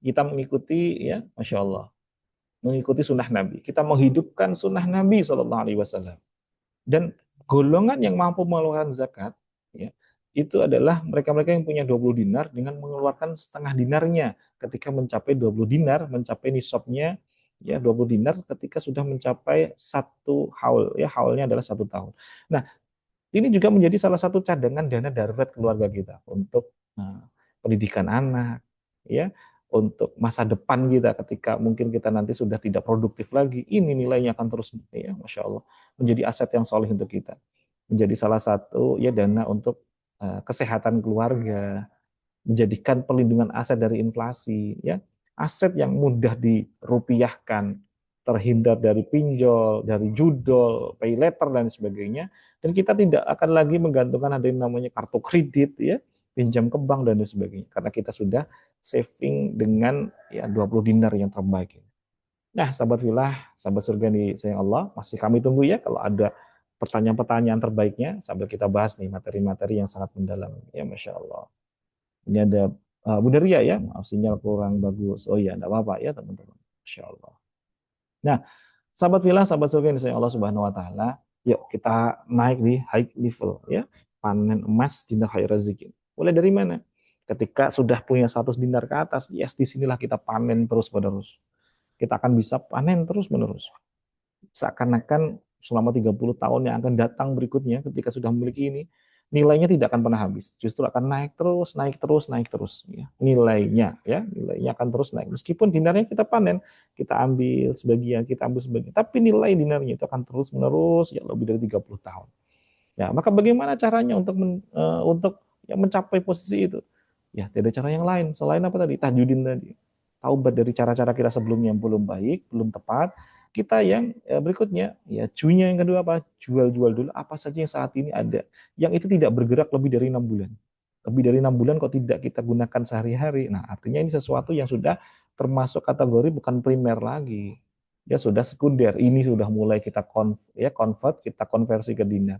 kita mengikuti ya, Masya Allah, mengikuti sunnah Nabi. Kita menghidupkan sunnah Nabi SAW. Dan golongan yang mampu mengeluarkan zakat, ya, itu adalah mereka-mereka yang punya 20 dinar dengan mengeluarkan setengah dinarnya ketika mencapai 20 dinar, mencapai nisabnya ya 20 dinar ketika sudah mencapai satu haul, ya haulnya adalah 1 tahun. Nah, ini juga menjadi salah satu cadangan dana darurat keluarga kita untuk pendidikan anak, ya, untuk masa depan kita ketika mungkin kita nanti sudah tidak produktif lagi. Ini nilainya akan terus, ya, Masya Allah, menjadi aset yang soleh untuk kita. Menjadi salah satu ya dana untuk kesehatan keluarga, menjadikan perlindungan aset dari inflasi, ya, aset yang mudah dirupiahkan, terhindar dari pinjol, dari judol, pay later dan sebagainya, dan kita tidak akan lagi menggantungkan ada yang namanya kartu kredit, ya, pinjam ke bank dan sebagainya, karena kita sudah saving dengan ya 20 dinar yang terbaik. Nah, sahabat filah, sahabat surga nih sayang Allah, masih kami tunggu ya kalau ada pertanyaan-pertanyaan terbaiknya sambil kita bahas nih materi-materi yang sangat mendalam. Ya, Masya Allah. Ini ada Bunda Ria ya, maaf sinyal kurang bagus. Oh iya, enggak apa-apa ya teman-teman. Masya Allah. Nah, sahabat filah, sahabat surga yang disayang Allah Subhanahu wa taala, yuk kita naik di high level ya. Panen emas dinar khair rezeki. Mulai dari mana? Ketika sudah punya 100 dinar ke atas, yes disinilah kita panen terus-menerus. Kita akan bisa panen terus-menerus. Seakan-akan selama 30 tahun yang akan datang berikutnya ketika sudah memiliki ini, nilainya tidak akan pernah habis. Justru akan naik terus, naik terus, naik terus. Ya. Nilainya akan terus naik. Meskipun dinarnya kita panen, kita ambil sebagian, kita ambil sebagian, tapi nilai dinarnya itu akan terus menerus ya lebih dari 30 tahun. Ya, maka bagaimana caranya untuk ya, mencapai posisi itu? Ya, tidak ada cara yang lain selain apa tadi? Tahjudin tadi. Taubat dari cara-cara kita sebelumnya yang belum baik, belum tepat. Kita yang berikutnya, ya cunya yang kedua apa? Jual-jual dulu apa saja yang saat ini ada. Yang itu tidak bergerak lebih dari 6 bulan. Lebih dari 6 bulan kok tidak kita gunakan sehari-hari. Nah, artinya ini sesuatu yang sudah termasuk kategori bukan primer lagi. Ya sudah sekunder. Ini sudah mulai kita convert, kita konversi ke dinar.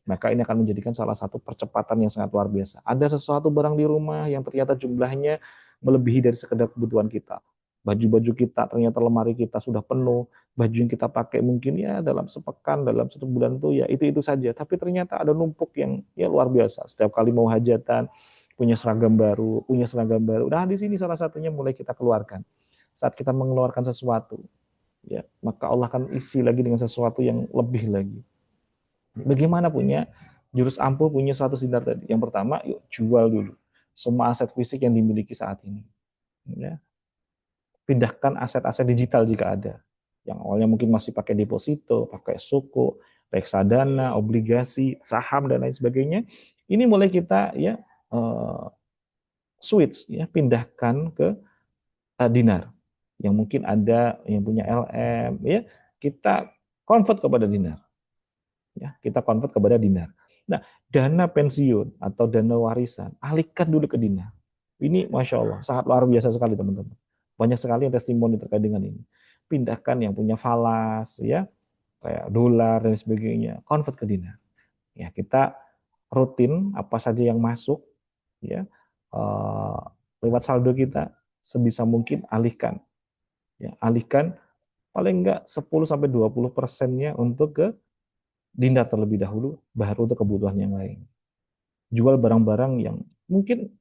Maka ini akan menjadikan salah satu percepatan yang sangat luar biasa. Ada sesuatu barang di rumah yang ternyata jumlahnya melebihi dari sekedar kebutuhan kita. Baju-baju kita, ternyata lemari kita sudah penuh. Baju yang kita pakai mungkin ya dalam sepekan, dalam 1 bulan itu ya itu saja. Tapi ternyata ada numpuk yang ya luar biasa. Setiap kali mau hajatan, punya seragam baru, punya seragam baru. Nah di sini salah satunya mulai kita keluarkan. Saat kita mengeluarkan sesuatu, ya maka Allah akan isi lagi dengan sesuatu yang lebih lagi. Bagaimana punya jurus ampuh punya 100 dinar tadi? Yang pertama, yuk jual dulu semua aset fisik yang dimiliki saat ini. Ya. Pindahkan aset-aset digital jika ada. Yang awalnya mungkin masih pakai deposito, pakai suku, reksadana, obligasi, saham dan lain sebagainya. Ini mulai kita ya switch ya, pindahkan ke dinar. Yang mungkin ada yang punya LM ya, kita convert kepada dinar. Ya, kita convert kepada dinar. Nah, dana pensiun atau dana warisan, alihkan dulu ke dinar. Ini Masya Allah, sangat luar biasa sekali teman-teman. Banyak sekali yang testimoni terkait dengan ini. Pindahkan yang punya falas, ya, kayak dolar dan sebagainya, convert ke dinar. Ya, kita rutin apa saja yang masuk, ya, lewat saldo kita, sebisa mungkin alihkan. Ya, alihkan paling enggak 10 sampai 20%-nya untuk ke dinar terlebih dahulu, baru untuk kebutuhan yang lain. Jual barang-barang yang mungkin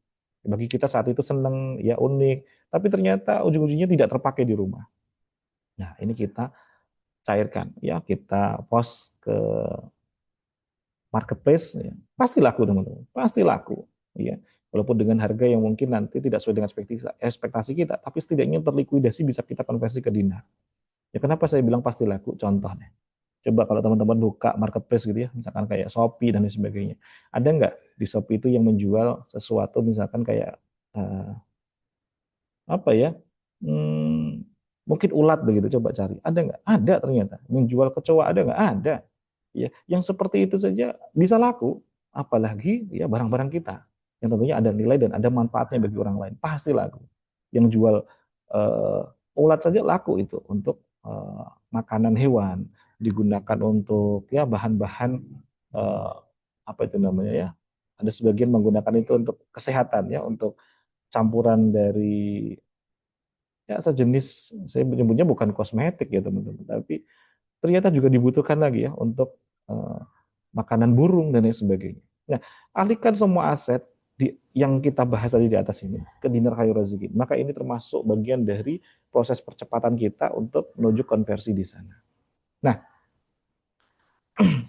Bagi kita saat itu seneng, ya unik, tapi ternyata ujung-ujungnya tidak terpakai di rumah. Nah, ini kita cairkan, ya kita post ke marketplace, ya, pasti laku teman-teman, pasti laku, ya. Walaupun dengan harga yang mungkin nanti tidak sesuai dengan ekspektasi kita, tapi setidaknya terlikuidasi bisa kita konversi ke dinar. Ya kenapa saya bilang pasti laku? Contohnya, coba kalau teman-teman buka marketplace gitu ya, misalkan kayak Shopee dan lain sebagainya, ada nggak di Shopee itu yang menjual sesuatu misalkan kayak eh, apa ya, hmm, mungkin ulat begitu, coba cari, ada nggak? Ada ternyata. Menjual kecoa ada nggak? Ada. Ya, yang seperti itu saja bisa laku, apalagi ya barang-barang kita yang tentunya ada nilai dan ada manfaatnya bagi orang lain, pasti laku. Yang jual ulat saja laku itu untuk makanan hewan, digunakan untuk ya bahan-bahan eh, apa itu namanya ya, ada sebagian menggunakan itu untuk kesehatan ya, untuk campuran dari ya sejenis, saya menyebutnya bukan kosmetik ya teman-teman, tapi ternyata juga dibutuhkan lagi ya untuk eh, makanan burung dan lain sebagainya. Nah, alihkan semua aset yang kita bahas tadi di atas ini ke dinar kayu rezeki. Maka ini termasuk bagian dari proses percepatan kita untuk menuju konversi di sana. Nah,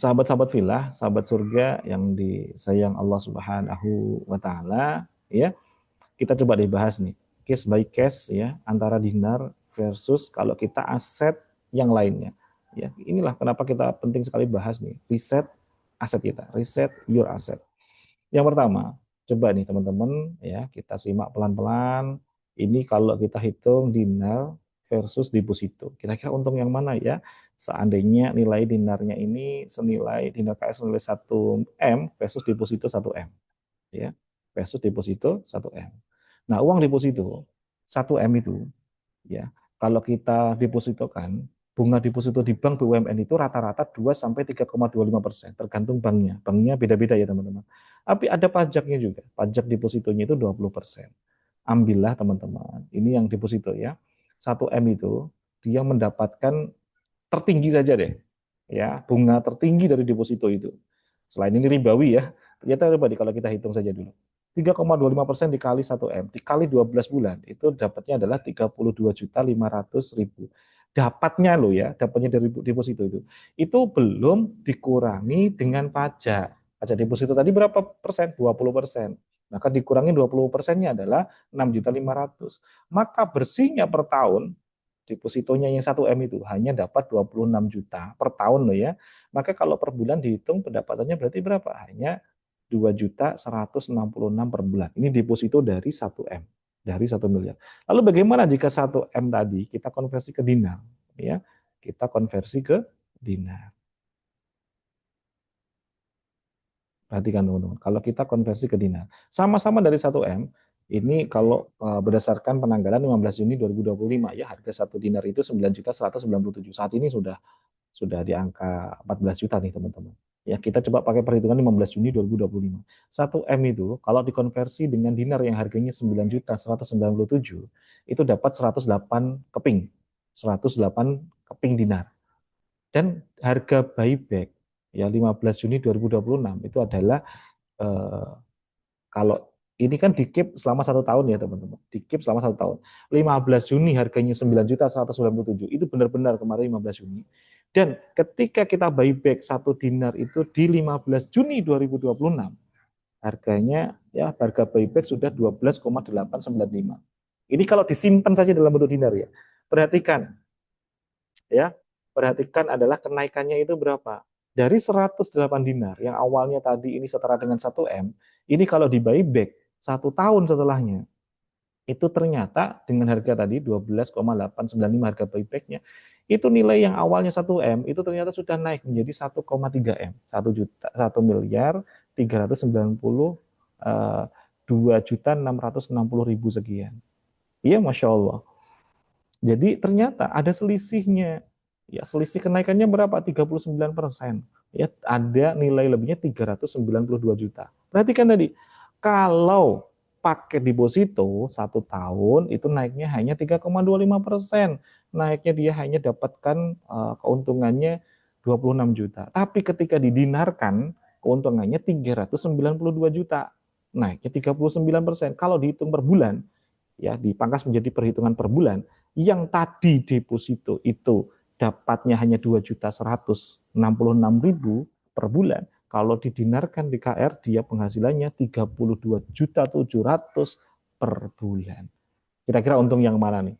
sahabat-sahabat filah, sahabat surga yang disayang Allah Subhanahu wa taala, ya, kita coba dibahas nih, case by case ya, antara dinar versus kalau kita aset yang lainnya. Ya, inilah kenapa kita penting sekali bahas nih, riset aset kita, riset your asset. Yang pertama, coba nih teman-teman ya, kita simak pelan-pelan. Ini kalau kita hitung dinar versus deposito. Kira-kira untung yang mana ya? Seandainya nilai dinarnya ini senilai, dinar KS senilai 1M versus deposito 1M. Ya, versus deposito 1M. Nah, uang deposito 1M itu, ya, kalau kita depositokan, bunga deposito di bank BUMN itu rata-rata 2 sampai 3,25%, tergantung banknya. Banknya beda-beda ya, teman-teman. Tapi ada pajaknya juga. Pajak depositonya itu 20%. Ambillah teman-teman, ini yang deposito ya. 1M itu dia mendapatkan tertinggi saja deh. Ya, bunga tertinggi dari deposito itu. Selain ini ribawi ya. Ternyata coba kalau kita hitung saja dulu. 3,25% dikali 1M, dikali 12 bulan, itu dapatnya adalah 32.500.000. Dapatnya loh ya, dapatnya dari deposito itu. Itu belum dikurangi dengan pajak. Pajak deposito tadi berapa persen? 20%. Maka dikurangi 20%-nya adalah 6.500.000. Maka bersihnya per tahun depositonya yang 1M itu hanya dapat 26 juta per tahun loh ya. Maka kalau per bulan dihitung pendapatannya berarti berapa? Hanya 2.166 per bulan. Ini deposito dari 1M, dari 1 miliar. Lalu bagaimana jika 1M tadi kita konversi ke dinar? Ya, kita konversi ke dinar. Perhatikan teman-teman, kalau kita konversi ke dinar, sama-sama dari 1M, ini kalau berdasarkan penanggalan 15 Juni 2025 ya, harga 1 dinar itu 9.197. Saat ini sudah di angka 14 juta nih teman-teman. Ya, kita coba pakai perhitungan 15 Juni 2025. 1M itu kalau dikonversi dengan dinar yang harganya 9.197, itu dapat 108 keping. 108 keping dinar. Dan harga buyback ya 15 Juni 2026 itu adalah eh, kalau ini kan dikip selama 1 tahun ya teman-teman, dikip selama 1 tahun. 15 Juni harganya 9.197, itu benar-benar kemarin 15 Juni. Dan ketika kita buyback 1 dinar itu di 15 Juni 2026, harganya ya harga buyback sudah 12,895. Ini kalau disimpan saja dalam bentuk dinar ya. Perhatikan ya, perhatikan adalah kenaikannya itu berapa. Dari 108 dinar yang awalnya tadi ini setara dengan 1M, ini kalau di buyback 1 tahun setelahnya, itu ternyata dengan harga tadi 12,895 harga buybacknya, itu nilai yang awalnya 1M itu ternyata sudah naik menjadi 1,3M, 1.392.660.000 sekian. Iya, Masya Allah. Jadi ternyata ada selisihnya. Ya, selisih kenaikannya berapa? 39%. Ya, ada nilai lebihnya 392 juta. Perhatikan tadi, kalau paket deposito 1 tahun itu naiknya hanya 3,25%. Naiknya dia hanya dapatkan keuntungannya 26 juta. Tapi ketika didinarkan, keuntungannya 392 juta. naiknya 39%. Kalau dihitung per bulan, ya dipangkas menjadi perhitungan per bulan, yang tadi deposito itu dapatnya hanya 2.166.000 per bulan, kalau didinarkan di KR dia penghasilannya 32.700 per bulan. Kira-kira untung yang mana nih?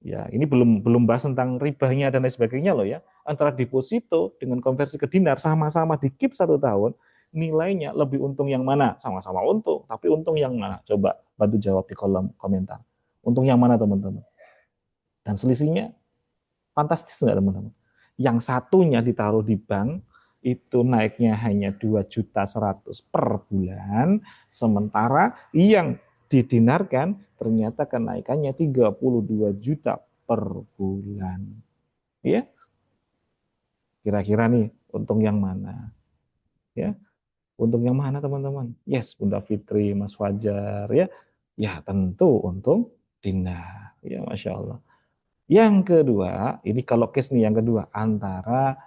Ya, ini belum belum bahas tentang ribanya dan lain sebagainya loh ya. Antara deposito dengan konversi ke dinar sama-sama di keep 1 tahun, nilainya lebih untung yang mana? Sama-sama untung, tapi untung yang mana? Coba bantu jawab di kolom komentar. Untung yang mana teman-teman? Dan selisihnya fantastis nggak teman-teman? Yang satunya ditaruh di bank, itu naiknya hanya 2.100.000 per bulan, sementara yang didinarkan ternyata kenaikannya 32 juta per bulan. Ya, kira-kira nih untung yang mana? Ya, untung yang mana teman-teman? Yes, Bunda Fitri, Mas Fajar, ya. Ya tentu untung dinar. Ya, Masya Allah. Yang kedua, ini kalau case nih yang kedua antara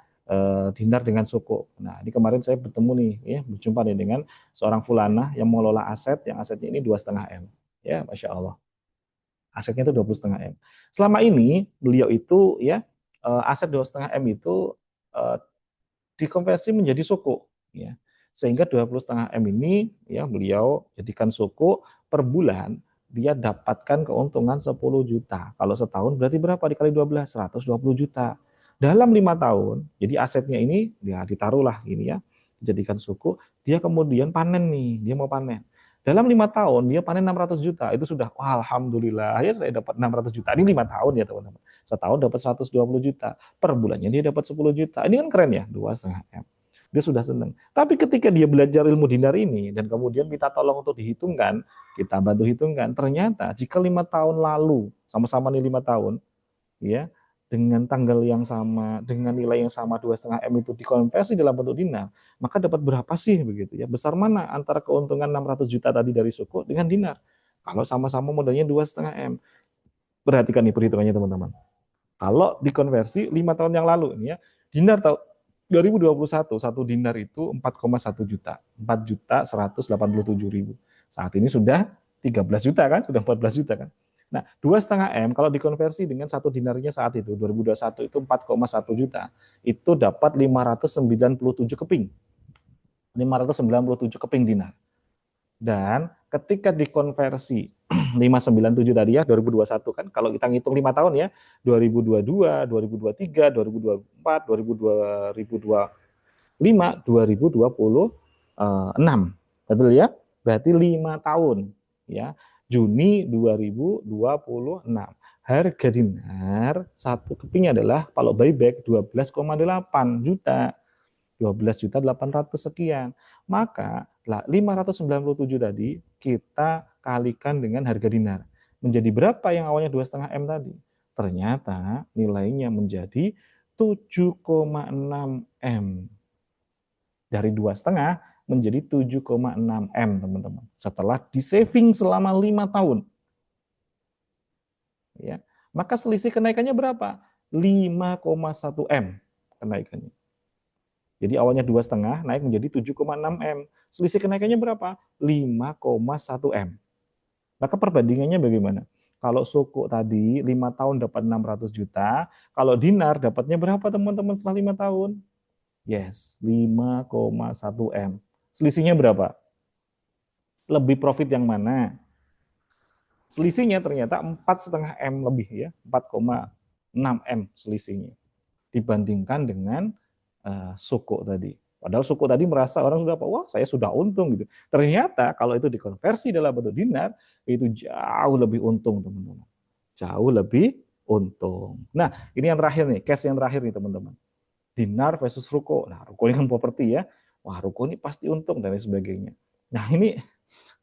dinar dengan suku. Nah, ini kemarin saya bertemu nih, ya, berjumpa nih dengan seorang fulana yang mengelola aset, yang asetnya ini 2,5 M. Ya, Masya Allah. Asetnya itu 20,5 M. Selama ini beliau itu ya aset 2,5 M itu eh, dikonversi menjadi suku, ya. Sehingga 20,5 M ini ya beliau jadikan suku per bulan dia dapatkan keuntungan 10 juta. Kalau setahun berarti berapa dikali 12? 120 juta. Dalam 5 tahun, jadi asetnya ini ya ditaruhlah ini ya, dijadikan suku, dia kemudian panen nih, dia mau panen. Dalam 5 tahun dia panen 600 juta, itu sudah wah, alhamdulillah ya saya dapat 600 juta. Ini 5 tahun ya teman-teman. Setahun dapat 120 juta, per bulannya dia dapat 10 juta. Ini kan keren ya, 2,5 M. Dia sudah senang. Tapi ketika dia belajar ilmu dinar ini dan kemudian minta tolong untuk dihitungkan, kita bantu hitungkan, ternyata jika 5 tahun lalu, sama-sama nih 5 tahun, ya, dengan tanggal yang sama, dengan nilai yang sama 2,5 M itu dikonversi dalam bentuk dinar, maka dapat berapa sih begitu ya? Besar mana antara keuntungan 600 juta tadi dari suku dengan dinar? Kalau sama-sama modalnya 2,5 M. Perhatikan nih perhitungannya teman-teman. Kalau dikonversi 5 tahun yang lalu ini ya, dinar tahun 2021 satu dinar itu 4,1 juta, 4.187.000. Saat ini sudah 13 juta kan, sudah 14 juta kan. Nah, 2,5 M kalau dikonversi dengan satu dinarnya saat itu 2021 itu 4,1 juta, itu dapat 597 keping. 597 keping dinar. Dan ketika dikonversi 597 tadi ya 2021 kan, kalau kita ngitung 5 tahun ya 2022, 2023, 2024, 2025, 2026. Betul ya? Berarti 5 tahun ya. Juni 2026. Harga dinar satu kepingnya adalah kalau buyback 12,8 juta. 12.800 sekian. Maka 597 tadi kita kalikan dengan harga dinar. Menjadi berapa yang awalnya 2,5 M tadi? Ternyata nilainya menjadi 7,6 M. Dari 2,5 menjadi 7,6 M, teman-teman. Setelah di saving selama 5 tahun. Ya. Maka selisih kenaikannya berapa? 5,1 M kenaikannya. Jadi awalnya 2,5 naik menjadi 7,6 M. Selisih kenaikannya berapa? 5,1 M. Maka perbandingannya bagaimana? Kalau suku tadi 5 tahun dapat 600 juta, kalau dinar dapatnya berapa teman-teman setelah 5 tahun? Yes, 5,1 M. Selisihnya berapa? Lebih profit yang mana? Selisihnya ternyata 4,5 M lebih ya, 4,6 M selisihnya dibandingkan dengan suku tadi. Padahal suku tadi merasa orang sudah wah saya sudah untung gitu. Ternyata kalau itu dikonversi dalam bentuk dinar itu jauh lebih untung teman-teman. Jauh lebih untung. Nah ini yang terakhir nih, case yang terakhir nih teman-teman. Dinar versus ruko. Nah ruko ini kan properti ya. Wah ruko ini pasti untung dan lain sebagainya. Nah ini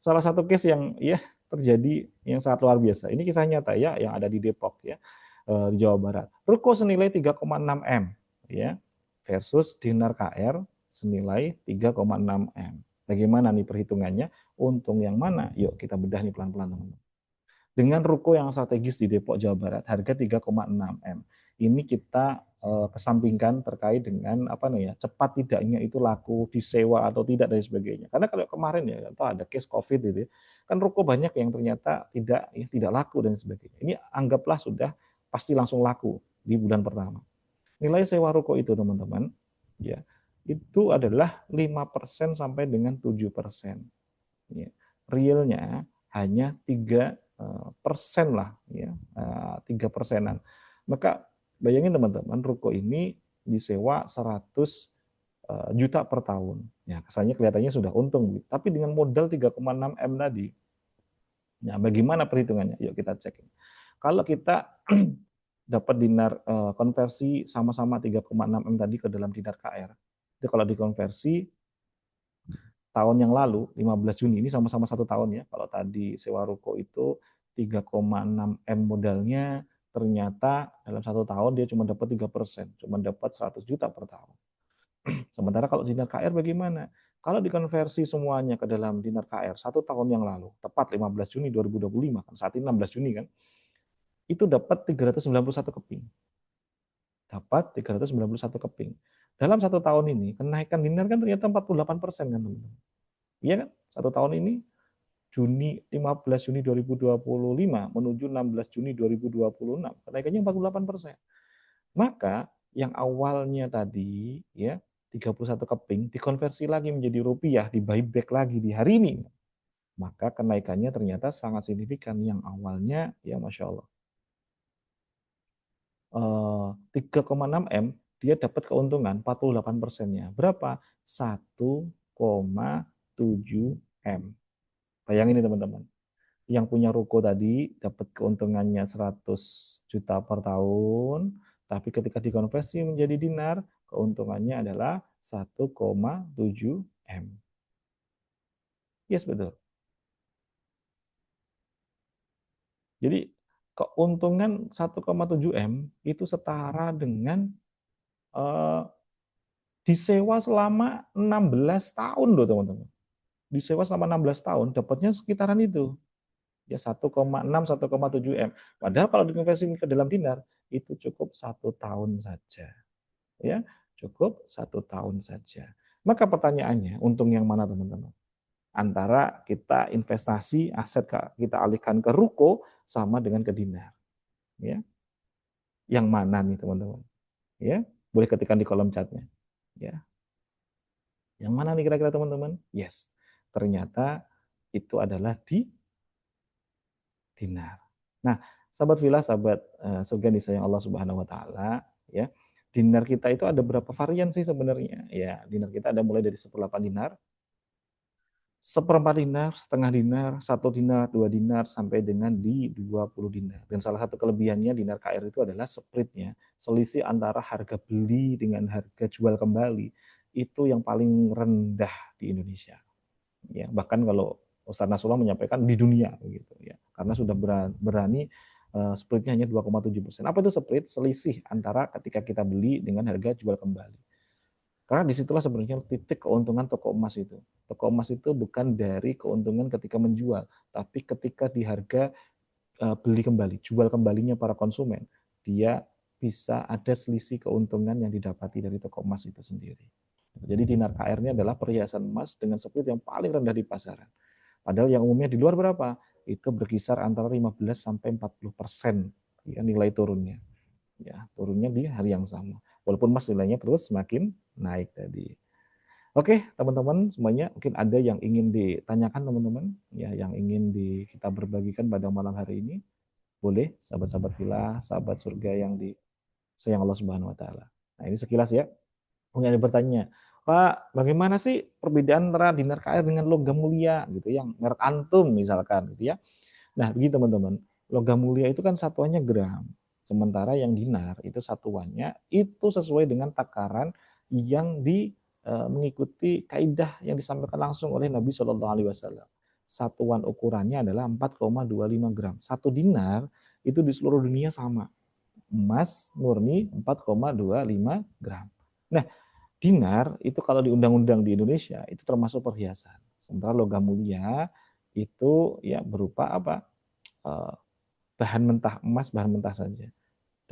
salah satu case yang ya terjadi yang sangat luar biasa. Ini kisah nyata ya yang ada di Depok ya di Jawa Barat. Ruko senilai 3,6 M ya versus dinar KR senilai 3,6 M. Bagaimana nih perhitungannya? Untung yang mana? Yuk kita bedah nih pelan-pelan teman-teman. Dengan ruko yang strategis di Depok, Jawa Barat, harga 3,6 M. ini kita kesampingkan terkait dengan apa namanya cepat tidaknya itu laku disewa atau tidak dan sebagainya. Karena kalau kemarin ya atau ada case COVID gitu ya, kan ruko banyak yang ternyata tidak laku dan sebagainya. Ini anggaplah sudah pasti langsung laku di bulan pertama. Nilai sewa ruko itu teman-teman ya itu adalah 5% sampai dengan 7%. Ya. Realnya hanya 3% lah ya, 3%-an. Maka bayangin teman-teman, ruko ini disewa 100 juta per tahun. Ya, kesannya kelihatannya sudah untung, tapi dengan modal 3,6 M tadi. Ya, bagaimana perhitungannya? Yuk kita cek. Kalau kita dapat dinar konversi sama-sama 3,6 M tadi ke dalam dinar KR, itu kalau dikonversi tahun yang lalu, 15 Juni, ini sama-sama 1 tahun ya. Kalau tadi sewa ruko itu 3,6 M modalnya, ternyata dalam 1 tahun dia cuma dapat 3%, cuma dapat 100 juta per tahun. Sementara kalau dinar KR bagaimana? Kalau dikonversi semuanya ke dalam dinar KR 1 tahun yang lalu, tepat 15 Juni 2025, kan saat ini 16 Juni kan, itu dapat 391 keping. Dapat 391 keping. Dalam 1 tahun ini, kenaikan dinar kan ternyata 48% kan teman-teman. Iya kan? 1 tahun ini Juni 15 Juni 2025 menuju 16 Juni 2026 kenaikannya 48%. Maka yang awalnya tadi ya 31 keping dikonversi lagi menjadi rupiah, di buyback lagi di hari ini. Maka kenaikannya ternyata sangat signifikan. Yang awalnya ya Masya Allah 3,6 M dia dapat keuntungan 48%-nya. Berapa? 1,7 M. Bayangin ini teman-teman. Yang punya ruko tadi dapat keuntungannya 100 juta per tahun, tapi ketika dikonversi menjadi dinar, keuntungannya adalah 1,7 M. Yes, betul. Jadi keuntungan 1,7 M itu setara dengan eh, disewa selama 16 tahun loh teman-teman. Disewa selama 16 tahun dapatnya sekitaran itu. Ya 1,6 1,7 M. Padahal kalau dikonversi ke dalam dinar itu cukup 1 tahun saja. Ya, cukup 1 tahun saja. Maka pertanyaannya, untung yang mana teman-teman? Antara kita investasi aset kita alihkan ke ruko sama dengan ke dinar. Ya. Yang mana nih teman-teman? Ya, boleh ketikkan di kolom chatnya. Ya. Yang mana nih kira-kira teman-teman? Yes. Ternyata itu adalah di dinar. Nah, sahabat villa, sahabat surga disayang Allah Subhanahu wa taala, ya. Dinar kita itu ada berapa varian sih sebenarnya? Ya, dinar kita ada mulai dari 1/8 dinar, 1/4 dinar, setengah dinar, 1 dinar, 2 dinar, sampai dengan di 20 dinar. Dan salah satu kelebihannya dinar KR itu adalah spreadnya, selisih antara harga beli dengan harga jual kembali itu yang paling rendah di Indonesia. Ya, bahkan kalau Ustaz Nasrullah menyampaikan di dunia begitu ya. Karena sudah berani spreadnya hanya 2,7%. Apa itu spread? Selisih antara ketika kita beli dengan harga jual kembali. Karena disitulah sebenarnya titik keuntungan toko emas itu. Toko emas itu bukan dari keuntungan ketika menjual, tapi ketika di harga beli kembali, jual kembalinya para konsumen, dia bisa ada selisih keuntungan yang didapati dari toko emas itu sendiri. Jadi dinar KR-nya adalah perhiasan emas dengan spread yang paling rendah di pasaran. Padahal yang umumnya di luar berapa? Itu berkisar antara 15 sampai 40% ya, nilai turunnya. Ya, turunnya di hari yang sama. Walaupun emas nilainya terus semakin naik tadi. Oke, teman-teman semuanya, mungkin ada yang ingin ditanyakan teman-teman, ya, yang ingin kita berbagikan pada malam hari ini. Boleh, sahabat-sahabat villa, sahabat surga yang disayang Allah Subhanahu wa taala. Nah, ini sekilas ya. Mungkin ada bertanya, Pak, bagaimana sih perbedaan antara dinar KR dengan logam mulia gitu yang merek antum misalkan gitu ya. Nah, begini teman-teman, logam mulia itu kan satuannya gram. Sementara yang dinar itu satuannya itu sesuai dengan takaran yang mengikuti kaidah yang disampaikan langsung oleh Nabi Shallallahu alaihi wasallam. Satuan ukurannya adalah 4,25 gram. 1 dinar itu di seluruh dunia sama. Emas murni 4,25 gram. Nah, dinar itu kalau di undang-undang di Indonesia itu termasuk perhiasan. Sementara logam mulia itu ya berupa apa? Bahan mentah emas, bahan mentah saja.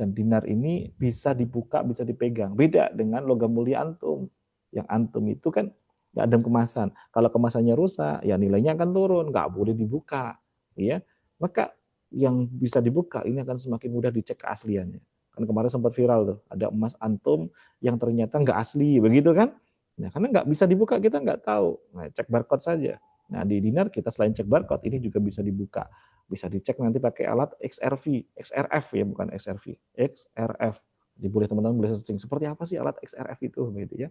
Dan dinar ini bisa dibuka, bisa dipegang. Beda dengan logam mulia antum. Yang antum itu kan nggak ada kemasan. Kalau kemasannya rusak, ya nilainya akan turun, nggak boleh dibuka. Ya, maka yang bisa dibuka ini akan semakin mudah dicek keasliannya. Kan kemarin sempat viral tuh, ada emas antum yang ternyata nggak asli, begitu kan? Nah, karena nggak bisa dibuka, kita nggak tahu. Nah, cek barcode saja. Nah, di dinar kita selain cek barcode, ini juga bisa dibuka. Bisa dicek nanti pakai alat XRV, XRF ya, bukan XRV, XRF. Jadi boleh teman-teman boleh searching seperti apa sih alat XRF itu, begitu ya.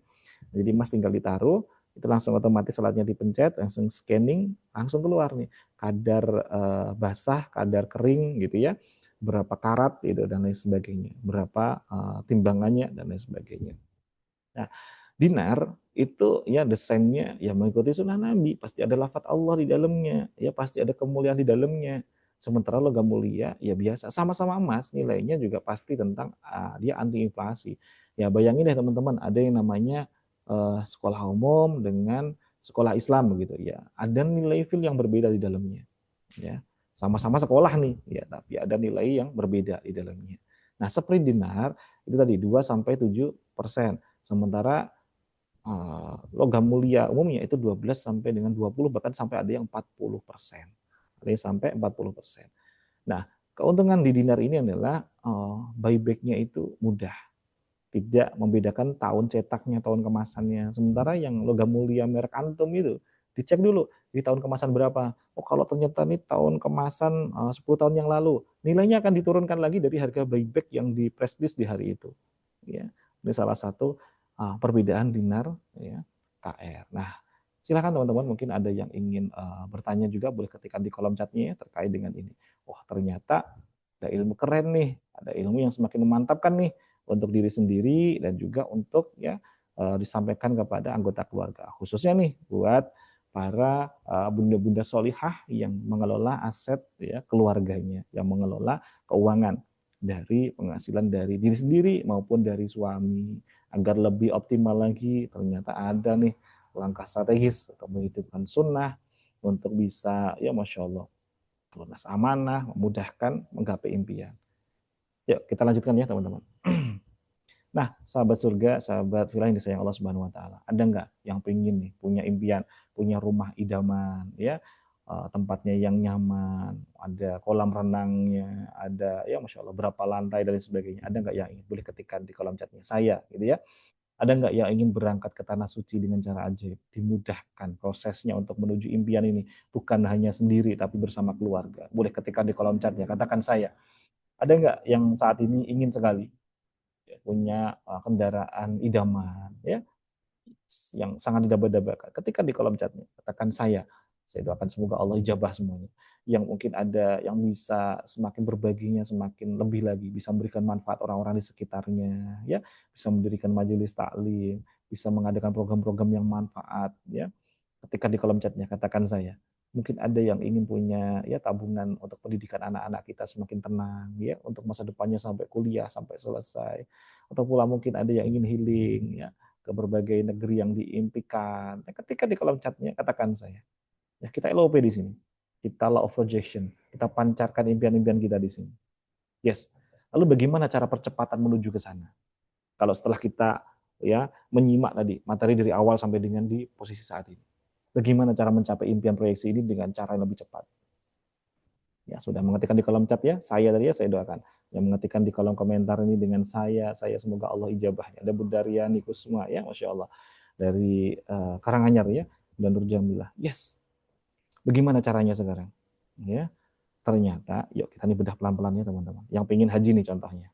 Jadi emas tinggal ditaruh, itu langsung otomatis alatnya dipencet, langsung scanning, langsung keluar nih kadar basah, kadar kering gitu ya, berapa karat gitu dan lain sebagainya, berapa timbangannya dan lain sebagainya. Nah, dinar itu ya desainnya ya mengikuti sunnah Nabi, pasti ada lafaz Allah di dalamnya, ya pasti ada kemuliaan di dalamnya. Sementara logam mulia ya biasa, sama-sama emas nilainya juga pasti tentang dia anti inflasi. Ya bayangin deh teman-teman, ada yang namanya sekolah umum dengan sekolah Islam begitu ya. Ada nilai fil yang berbeda di dalamnya, ya. Sama-sama sekolah nih, ya, tapi ada nilai yang berbeda di dalamnya. Nah, sprint dinar itu tadi 2 sampai 7%. Sementara logam mulia umumnya itu 12 sampai dengan 20, bahkan sampai ada yang 40%. Ada yang sampai 40%. Nah, keuntungan di dinar ini adalah buyback-nya itu mudah. Tidak membedakan tahun cetaknya, tahun kemasannya. Sementara yang logam mulia merek antum itu, dicek dulu di tahun kemasan berapa. Oh, kalau ternyata nih tahun kemasan 10 tahun yang lalu, nilainya akan diturunkan lagi dari harga buyback yang di press list di hari itu. Ya, ini salah satu perbedaan dinar ya, KR. Nah, silakan teman-teman mungkin ada yang ingin bertanya juga boleh ketikkan di kolom chatnya ya terkait dengan ini. Oh, ternyata ada ilmu keren nih, ada ilmu yang semakin memantapkan nih untuk diri sendiri dan juga untuk ya disampaikan kepada anggota keluarga. Khususnya nih buat para bunda-bunda solihah yang mengelola aset ya keluarganya, yang mengelola keuangan dari penghasilan dari diri sendiri maupun dari suami. Agar lebih optimal lagi, ternyata ada nih langkah strategis untuk menghidupkan sunnah untuk bisa ya Masya Allah lunas amanah, memudahkan menggapai impian. Yuk kita lanjutkan ya teman-teman. Nah, sahabat surga, sahabat filah yang disayang Allah Subhanahu wa taala. Ada nggak yang pengen nih punya impian, punya rumah idaman ya, tempatnya yang nyaman, ada kolam renangnya, ada ya Masya Allah berapa lantai dan sebagainya. Ada nggak yang ingin? Boleh ketikkan di kolom chatnya saya gitu ya. Ada nggak yang ingin berangkat ke tanah suci dengan cara ajaib? Dimudahkan prosesnya untuk menuju impian ini. Bukan hanya sendiri, tapi bersama keluarga. Boleh ketikkan di kolom chatnya, katakan saya. Ada nggak yang saat ini ingin sekali ya, punya kendaraan idaman, ya, yang sangat didaba-dabakan. Ketika di kolom chatnya, katakan saya doakan semoga Allah ijabah semuanya. Yang mungkin ada yang bisa semakin berbaginya semakin lebih lagi, bisa memberikan manfaat orang-orang di sekitarnya, ya, bisa mendirikan majelis taklim, bisa mengadakan program-program yang manfaat, ya. Ketika di kolom chatnya katakan saya. Mungkin ada yang ingin punya ya tabungan untuk pendidikan anak-anak kita semakin tenang, ya, untuk masa depannya sampai kuliah sampai selesai. Atau pula mungkin ada yang ingin healing, ya, ke berbagai negeri yang diimpikan. Nah, ketika di kolom chatnya katakan saya. Ya, kita LOP di sini. Kita law of projection. Kita pancarkan impian-impian kita di sini. Yes. Lalu bagaimana cara percepatan menuju ke sana? Kalau setelah kita ya menyimak tadi materi dari awal sampai dengan di posisi saat ini. Bagaimana cara mencapai impian proyeksi ini dengan cara yang lebih cepat? Ya, sudah mengetikkan di kolom chat ya, saya tadi ya, saya doakan. Yang mengetikkan di kolom komentar ini dengan saya semoga Allah ijabahnya. Ada Budaria Nikusma ya, Masya Allah. Dari Karanganyar ya, dan Nur Jamilah. Yes. Bagaimana caranya sekarang? Ya, ternyata, yuk kita nih bedah pelan-pelan ya teman-teman. Yang pengen haji nih contohnya.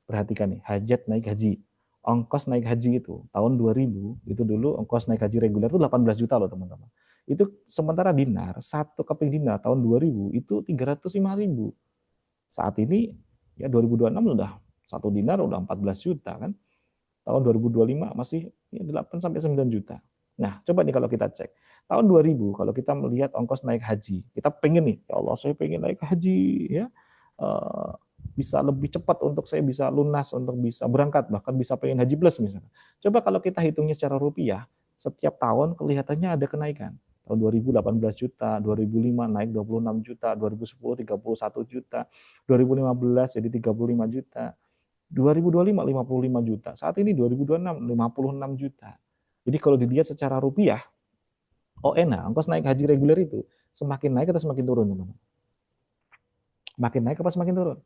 Perhatikan nih, hajat naik haji. Ongkos naik haji itu tahun 2000 itu dulu ongkos naik haji reguler itu 18 juta loh teman-teman. Itu sementara dinar, satu keping dinar tahun 2000 itu 305.000. Saat ini ya 2026 udah satu dinar udah 14 juta kan. Tahun 2025 masih ya 8 sampai 9 juta. Nah, coba nih kalau kita cek. Tahun 2000 kalau kita melihat ongkos naik haji, kita pengen nih, ya Allah saya pengen naik haji ya. Bisa lebih cepat untuk saya bisa lunas, untuk bisa berangkat, bahkan bisa pengen haji plus misalnya. Coba kalau kita hitungnya secara rupiah, setiap tahun kelihatannya ada kenaikan. Tahun 2000 18 juta, 2005 naik 26 juta, 2010 31 juta, 2015 jadi 35 juta. 2025 55 juta. Saat ini 2026 56 juta. Jadi kalau dilihat secara rupiah, oh enak, ongkos naik haji reguler itu semakin naik atau semakin turun, teman-teman? Makin naik apa semakin turun?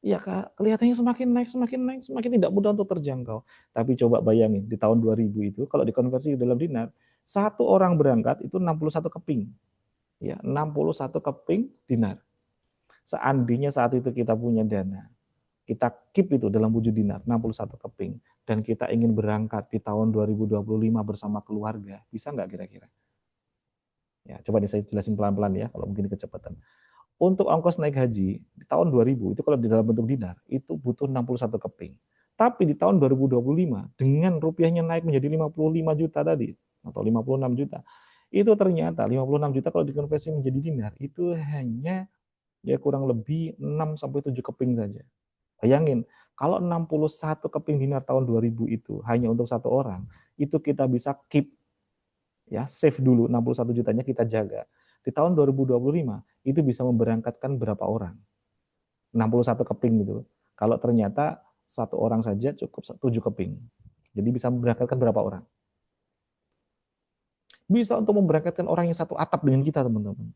Iya, Kak, kelihatannya semakin naik, semakin naik, semakin tidak mudah untuk terjangkau. Tapi coba bayangin, di tahun 2000 itu, kalau dikonversi ke dalam dinar, satu orang berangkat itu 61 keping. Ya, 61 keping dinar. Seandainya saat itu kita punya dana, kita keep itu dalam wujud dinar, 61 keping, dan kita ingin berangkat di tahun 2025 bersama keluarga, bisa nggak kira-kira? Ya, coba nih saya jelasin pelan-pelan ya, kalau mungkin kecepatan. Untuk ongkos naik haji di tahun 2000 itu kalau di dalam bentuk dinar itu butuh 61 keping. Tapi di tahun 2025 dengan rupiahnya naik menjadi 55 juta tadi atau 56 juta, itu ternyata 56 juta kalau dikonversi menjadi dinar itu hanya ya kurang lebih 6 sampai 7 keping saja. Bayangin, kalau 61 keping dinar tahun 2000 itu hanya untuk satu orang, itu kita bisa keep ya, save dulu 61 jutanya kita jaga. Di tahun 2025 itu bisa memberangkatkan berapa orang? 61 keping gitu. Kalau ternyata satu orang saja cukup 7 keping. Jadi bisa memberangkatkan berapa orang? Bisa untuk memberangkatkan orang yang satu atap dengan kita, teman-teman.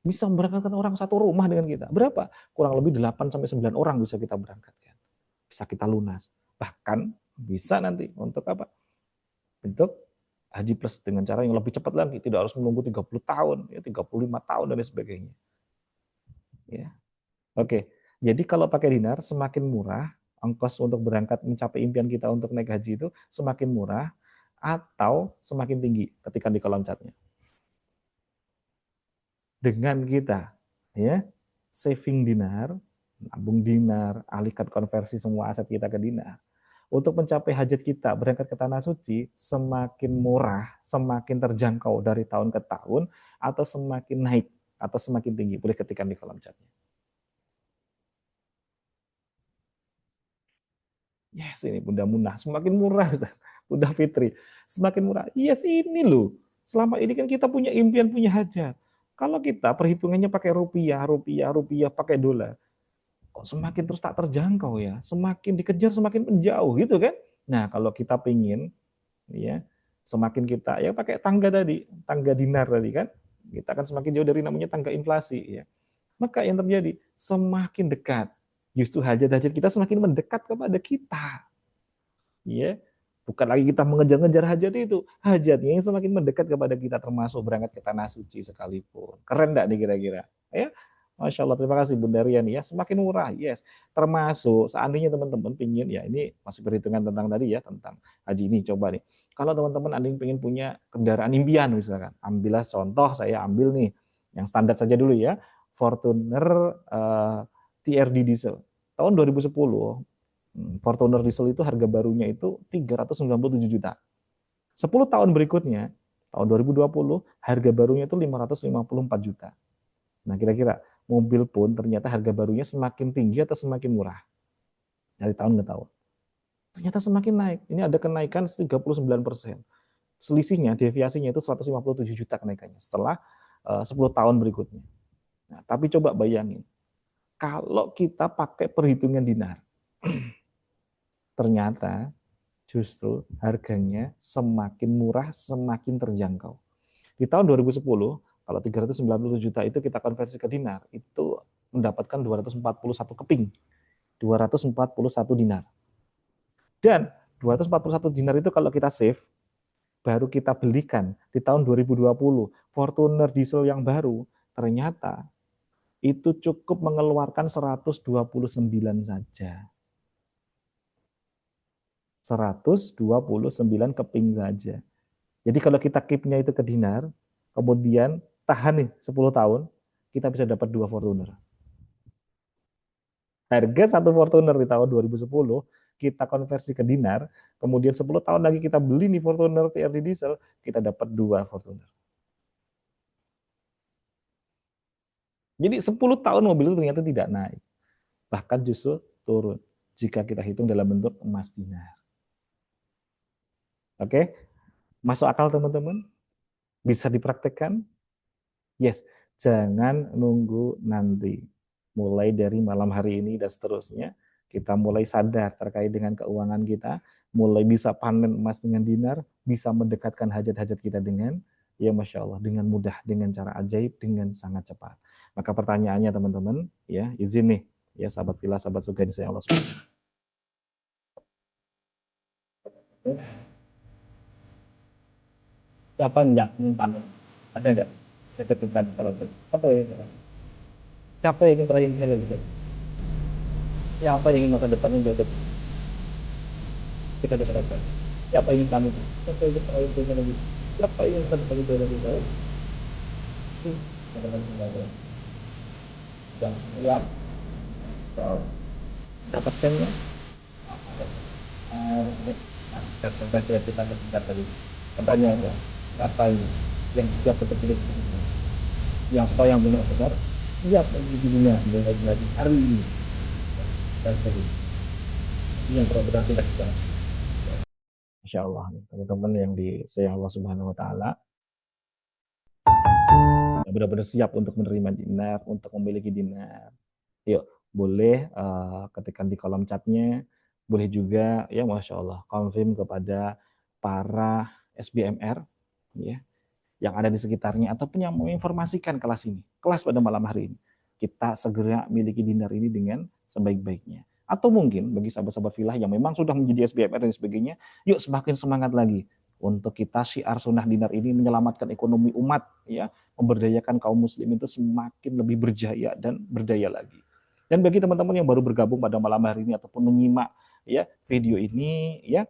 Bisa memberangkatkan orang satu rumah dengan kita. Berapa? Kurang lebih 8 sampai 9 orang bisa kita berangkatkan. Bisa kita lunas. Bahkan bisa nanti untuk apa? Untuk haji plus dengan cara yang lebih cepat lagi, tidak harus menunggu 30 tahun, ya 35 tahun dan lain sebagainya. Ya. Oke. Jadi kalau pakai dinar semakin murah, ongkos untuk berangkat mencapai impian kita untuk naik haji itu semakin murah atau semakin tinggi ketika di kolom chatnya. Dengan kita ya saving dinar, nabung dinar, alihkan konversi semua aset kita ke dinar. Untuk mencapai hajat kita berangkat ke tanah suci semakin murah, semakin terjangkau dari tahun ke tahun, atau semakin naik, atau semakin tinggi. Boleh ketikkan di kolom chatnya. Yes, ini Bunda Munah. Semakin murah, Bunda Fitri. Semakin murah. Yes, ini loh. Selama ini kan kita punya impian, punya hajat. Kalau kita perhitungannya pakai rupiah, rupiah, rupiah, pakai dolar, kok semakin terus tak terjangkau ya. Semakin dikejar, semakin menjauh gitu kan. Nah, kalau kita pingin, ya, semakin kita, ya pakai tangga tadi, tangga dinar tadi kan, kita akan semakin jauh dari namanya tangga inflasi. Ya. Maka yang terjadi, semakin dekat. Justru hajat-hajat kita semakin mendekat kepada kita. Ya, bukan lagi kita mengejar-ngejar hajat itu, hajatnya yang semakin mendekat kepada kita, termasuk berangkat ke tanah suci sekalipun. Keren enggak nih kira-kira? Ya, Masya Allah, terima kasih Bunda Rian ya, semakin murah, yes. Termasuk seandainya teman-teman pingin, ya ini masih perhitungan tentang tadi ya, tentang haji ini, coba nih. Kalau teman-teman ada yang pengen punya kendaraan impian misalkan, ambillah contoh, saya ambil nih, yang standar saja dulu ya, Fortuner TRD diesel. Tahun 2010, Fortuner diesel itu harga barunya itu 397 juta. 10 tahun berikutnya, tahun 2020, harga barunya itu 554 juta. Nah, kira-kira mobil pun ternyata harga barunya semakin tinggi atau semakin murah dari tahun ke tahun. Ternyata semakin naik. Ini ada kenaikan 39%. Selisihnya, deviasinya itu 157 juta kenaikannya setelah 10 tahun berikutnya. Nah, tapi coba bayangin, kalau kita pakai perhitungan dinar, ternyata justru harganya semakin murah, semakin terjangkau. Di tahun 2010, kalau 397 juta itu kita konversi ke dinar, itu mendapatkan 241 keping. 241 dinar. Dan 241 dinar itu kalau kita save, baru kita belikan di tahun 2020, Fortuner diesel yang baru, ternyata itu cukup mengeluarkan 129 saja. 129 keping saja. Jadi kalau kita keep-nya itu ke dinar, kemudian tahan nih 10 tahun, kita bisa dapat 2 Fortuner. Harga satu Fortuner di tahun 2010, kita konversi ke dinar, kemudian 10 tahun lagi kita beli nih Fortuner TRD diesel, kita dapat 2 Fortuner. Jadi 10 tahun mobil itu ternyata tidak naik. Bahkan justru turun jika kita hitung dalam bentuk emas dinar. Oke? Masuk akal teman-teman? Bisa dipraktekkan? Yes, jangan nunggu nanti. Mulai dari malam hari ini dan seterusnya, kita mulai sadar terkait dengan keuangan kita, mulai bisa panen emas dengan dinar, bisa mendekatkan hajat-hajat kita dengan, ya Masya Allah, dengan mudah, dengan cara ajaib, dengan sangat cepat. Maka pertanyaannya teman-teman, ya izin nih, ya sahabat villa, sahabat surga di Allah SWT. Siapa yang panen? Ada nggak ketertiban kalau itu? Apa ya? Siapa yang ingin terakhir gitu? Siapa yang ingin masa depannya jauh lebih kita depan? Siapa yang ingin kami? Siapa yang ingin terakhir lebih? Siapa yang ingin masa depannya jauh lebih baik? Ada lagi nggak ada? Yang siap dapatkannya. Kita tingkat tadi. Pertanyaannya, apa yang siap seperti itu? Yang tahu yang benar-benar siap di dunia lagi hari ini dan tadi yang benar-benar kita lakukan. Masya Allah, teman-teman yang disayang Allah Subhanahu Wa Taala, benar-benar siap untuk menerima dinar, untuk memiliki dinar. Yuk, boleh ketikkan di kolom chatnya, boleh juga ya Masya Allah, confirm kepada para SBMR ya, yang ada di sekitarnya ataupun yang mau informasikan kelas ini, kelas pada malam hari ini. Kita segera miliki dinar ini dengan sebaik-baiknya. Atau mungkin bagi sahabat-sahabat filah yang memang sudah menjadi SBMR dan sebagainya, yuk semakin semangat lagi untuk kita syiar sunnah dinar ini menyelamatkan ekonomi umat, ya, memberdayakan kaum muslim itu semakin lebih berjaya dan berdaya lagi. Dan bagi teman-teman yang baru bergabung pada malam hari ini ataupun menyimak ya video ini, ya,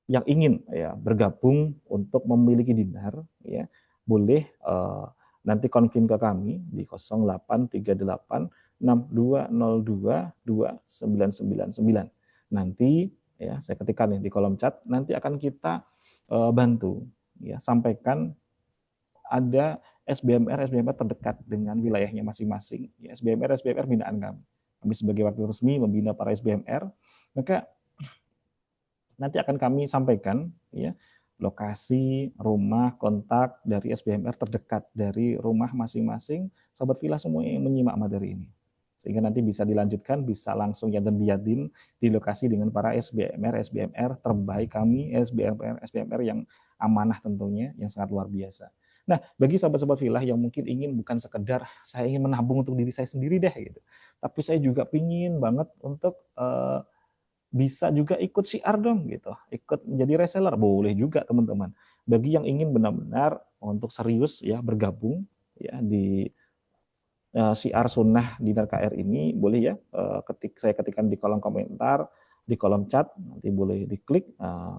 yang ingin ya bergabung untuk memiliki dinar, ya boleh nanti confirm ke kami di 083862022999. Nanti ya saya ketikkan di kolom chat, nanti akan kita bantu ya sampaikan ada SBMR terdekat dengan wilayahnya masing-masing, ya, SBMR binaan kami. Kami sebagai wakil resmi membina para SBMR, maka nanti akan kami sampaikan ya lokasi, rumah, kontak dari SBMR terdekat dari rumah masing-masing sahabat villa semua yang menyimak materi ini. Sehingga nanti bisa dilanjutkan, bisa langsung ya dan biadin di lokasi dengan para SBMR terbaik kami, SBMR yang amanah tentunya, yang sangat luar biasa. Nah, bagi sahabat-sahabat villa yang mungkin ingin bukan sekedar saya ingin menabung untuk diri saya sendiri deh gitu, tapi saya juga pingin banget untuk bisa juga ikut syiar dong gitu, ikut menjadi reseller, boleh juga teman-teman. Bagi yang ingin benar-benar untuk serius ya bergabung ya di syiar sunnah dinar KR ini, boleh ya saya ketikkan di kolom komentar, di kolom chat, nanti boleh diklik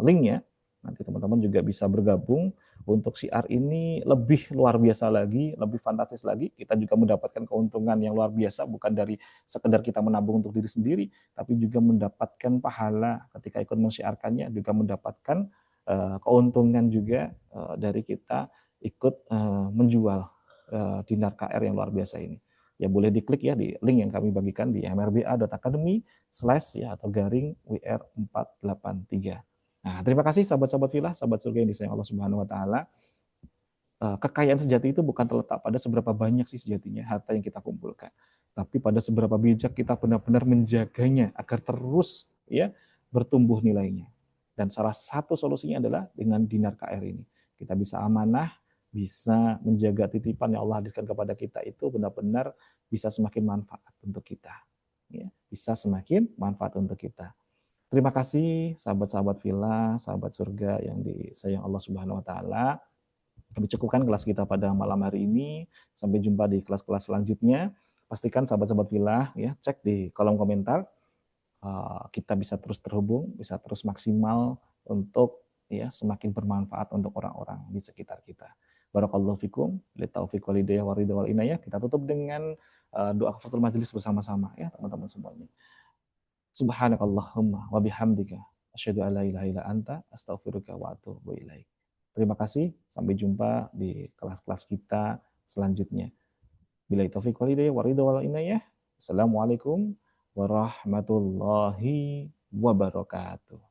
linknya. Nanti teman-teman juga bisa bergabung untuk syiar ini lebih luar biasa lagi, lebih fantastis lagi. Kita juga mendapatkan keuntungan yang luar biasa, bukan dari sekedar kita menabung untuk diri sendiri, tapi juga mendapatkan pahala ketika ikut mensyiarkannya, juga mendapatkan keuntungan juga dari kita ikut menjual dinar KR yang luar biasa ini. Ya boleh diklik ya di link yang kami bagikan di mrba.academy/ ya atau garing WR483. Nah, terima kasih sahabat-sahabat filah, sahabat surga yang disayang Allah Subhanahu wa taala. Kekayaan sejati itu bukan terletak pada seberapa banyak sih sejatinya harta yang kita kumpulkan, tapi pada seberapa bijak kita benar-benar menjaganya agar terus ya bertumbuh nilainya. Dan salah satu solusinya adalah dengan dinar KR ini. Kita bisa amanah, bisa menjaga titipan yang Allah hadirkan kepada kita itu benar-benar bisa semakin manfaat untuk kita. Ya, bisa semakin manfaat untuk kita. Terima kasih sahabat-sahabat villa, sahabat surga yang disayang Allah Subhanahu wa taala. Kami cukupkan kelas kita pada malam hari ini. Sampai jumpa di kelas-kelas selanjutnya. Pastikan sahabat-sahabat villa ya, cek di kolom komentar. Kita bisa terus terhubung, bisa terus maksimal untuk ya semakin bermanfaat untuk orang-orang di sekitar kita. Barakallahu fikum, litaufiq wal hidayah wa ridha wal inayah. Kita tutup dengan doa kafaratul majelis bersama-sama ya teman-teman semuanya. Subhanakallahumma wa bihamdika asyhadu an la ilaha illa anta astaghfiruka wa atubu ilaik. Terima kasih, sampai jumpa di kelas-kelas kita selanjutnya. Billahi taufiq wal hidayah wa ridha wal inayah. Assalamualaikum warahmatullahi wabarakatuh.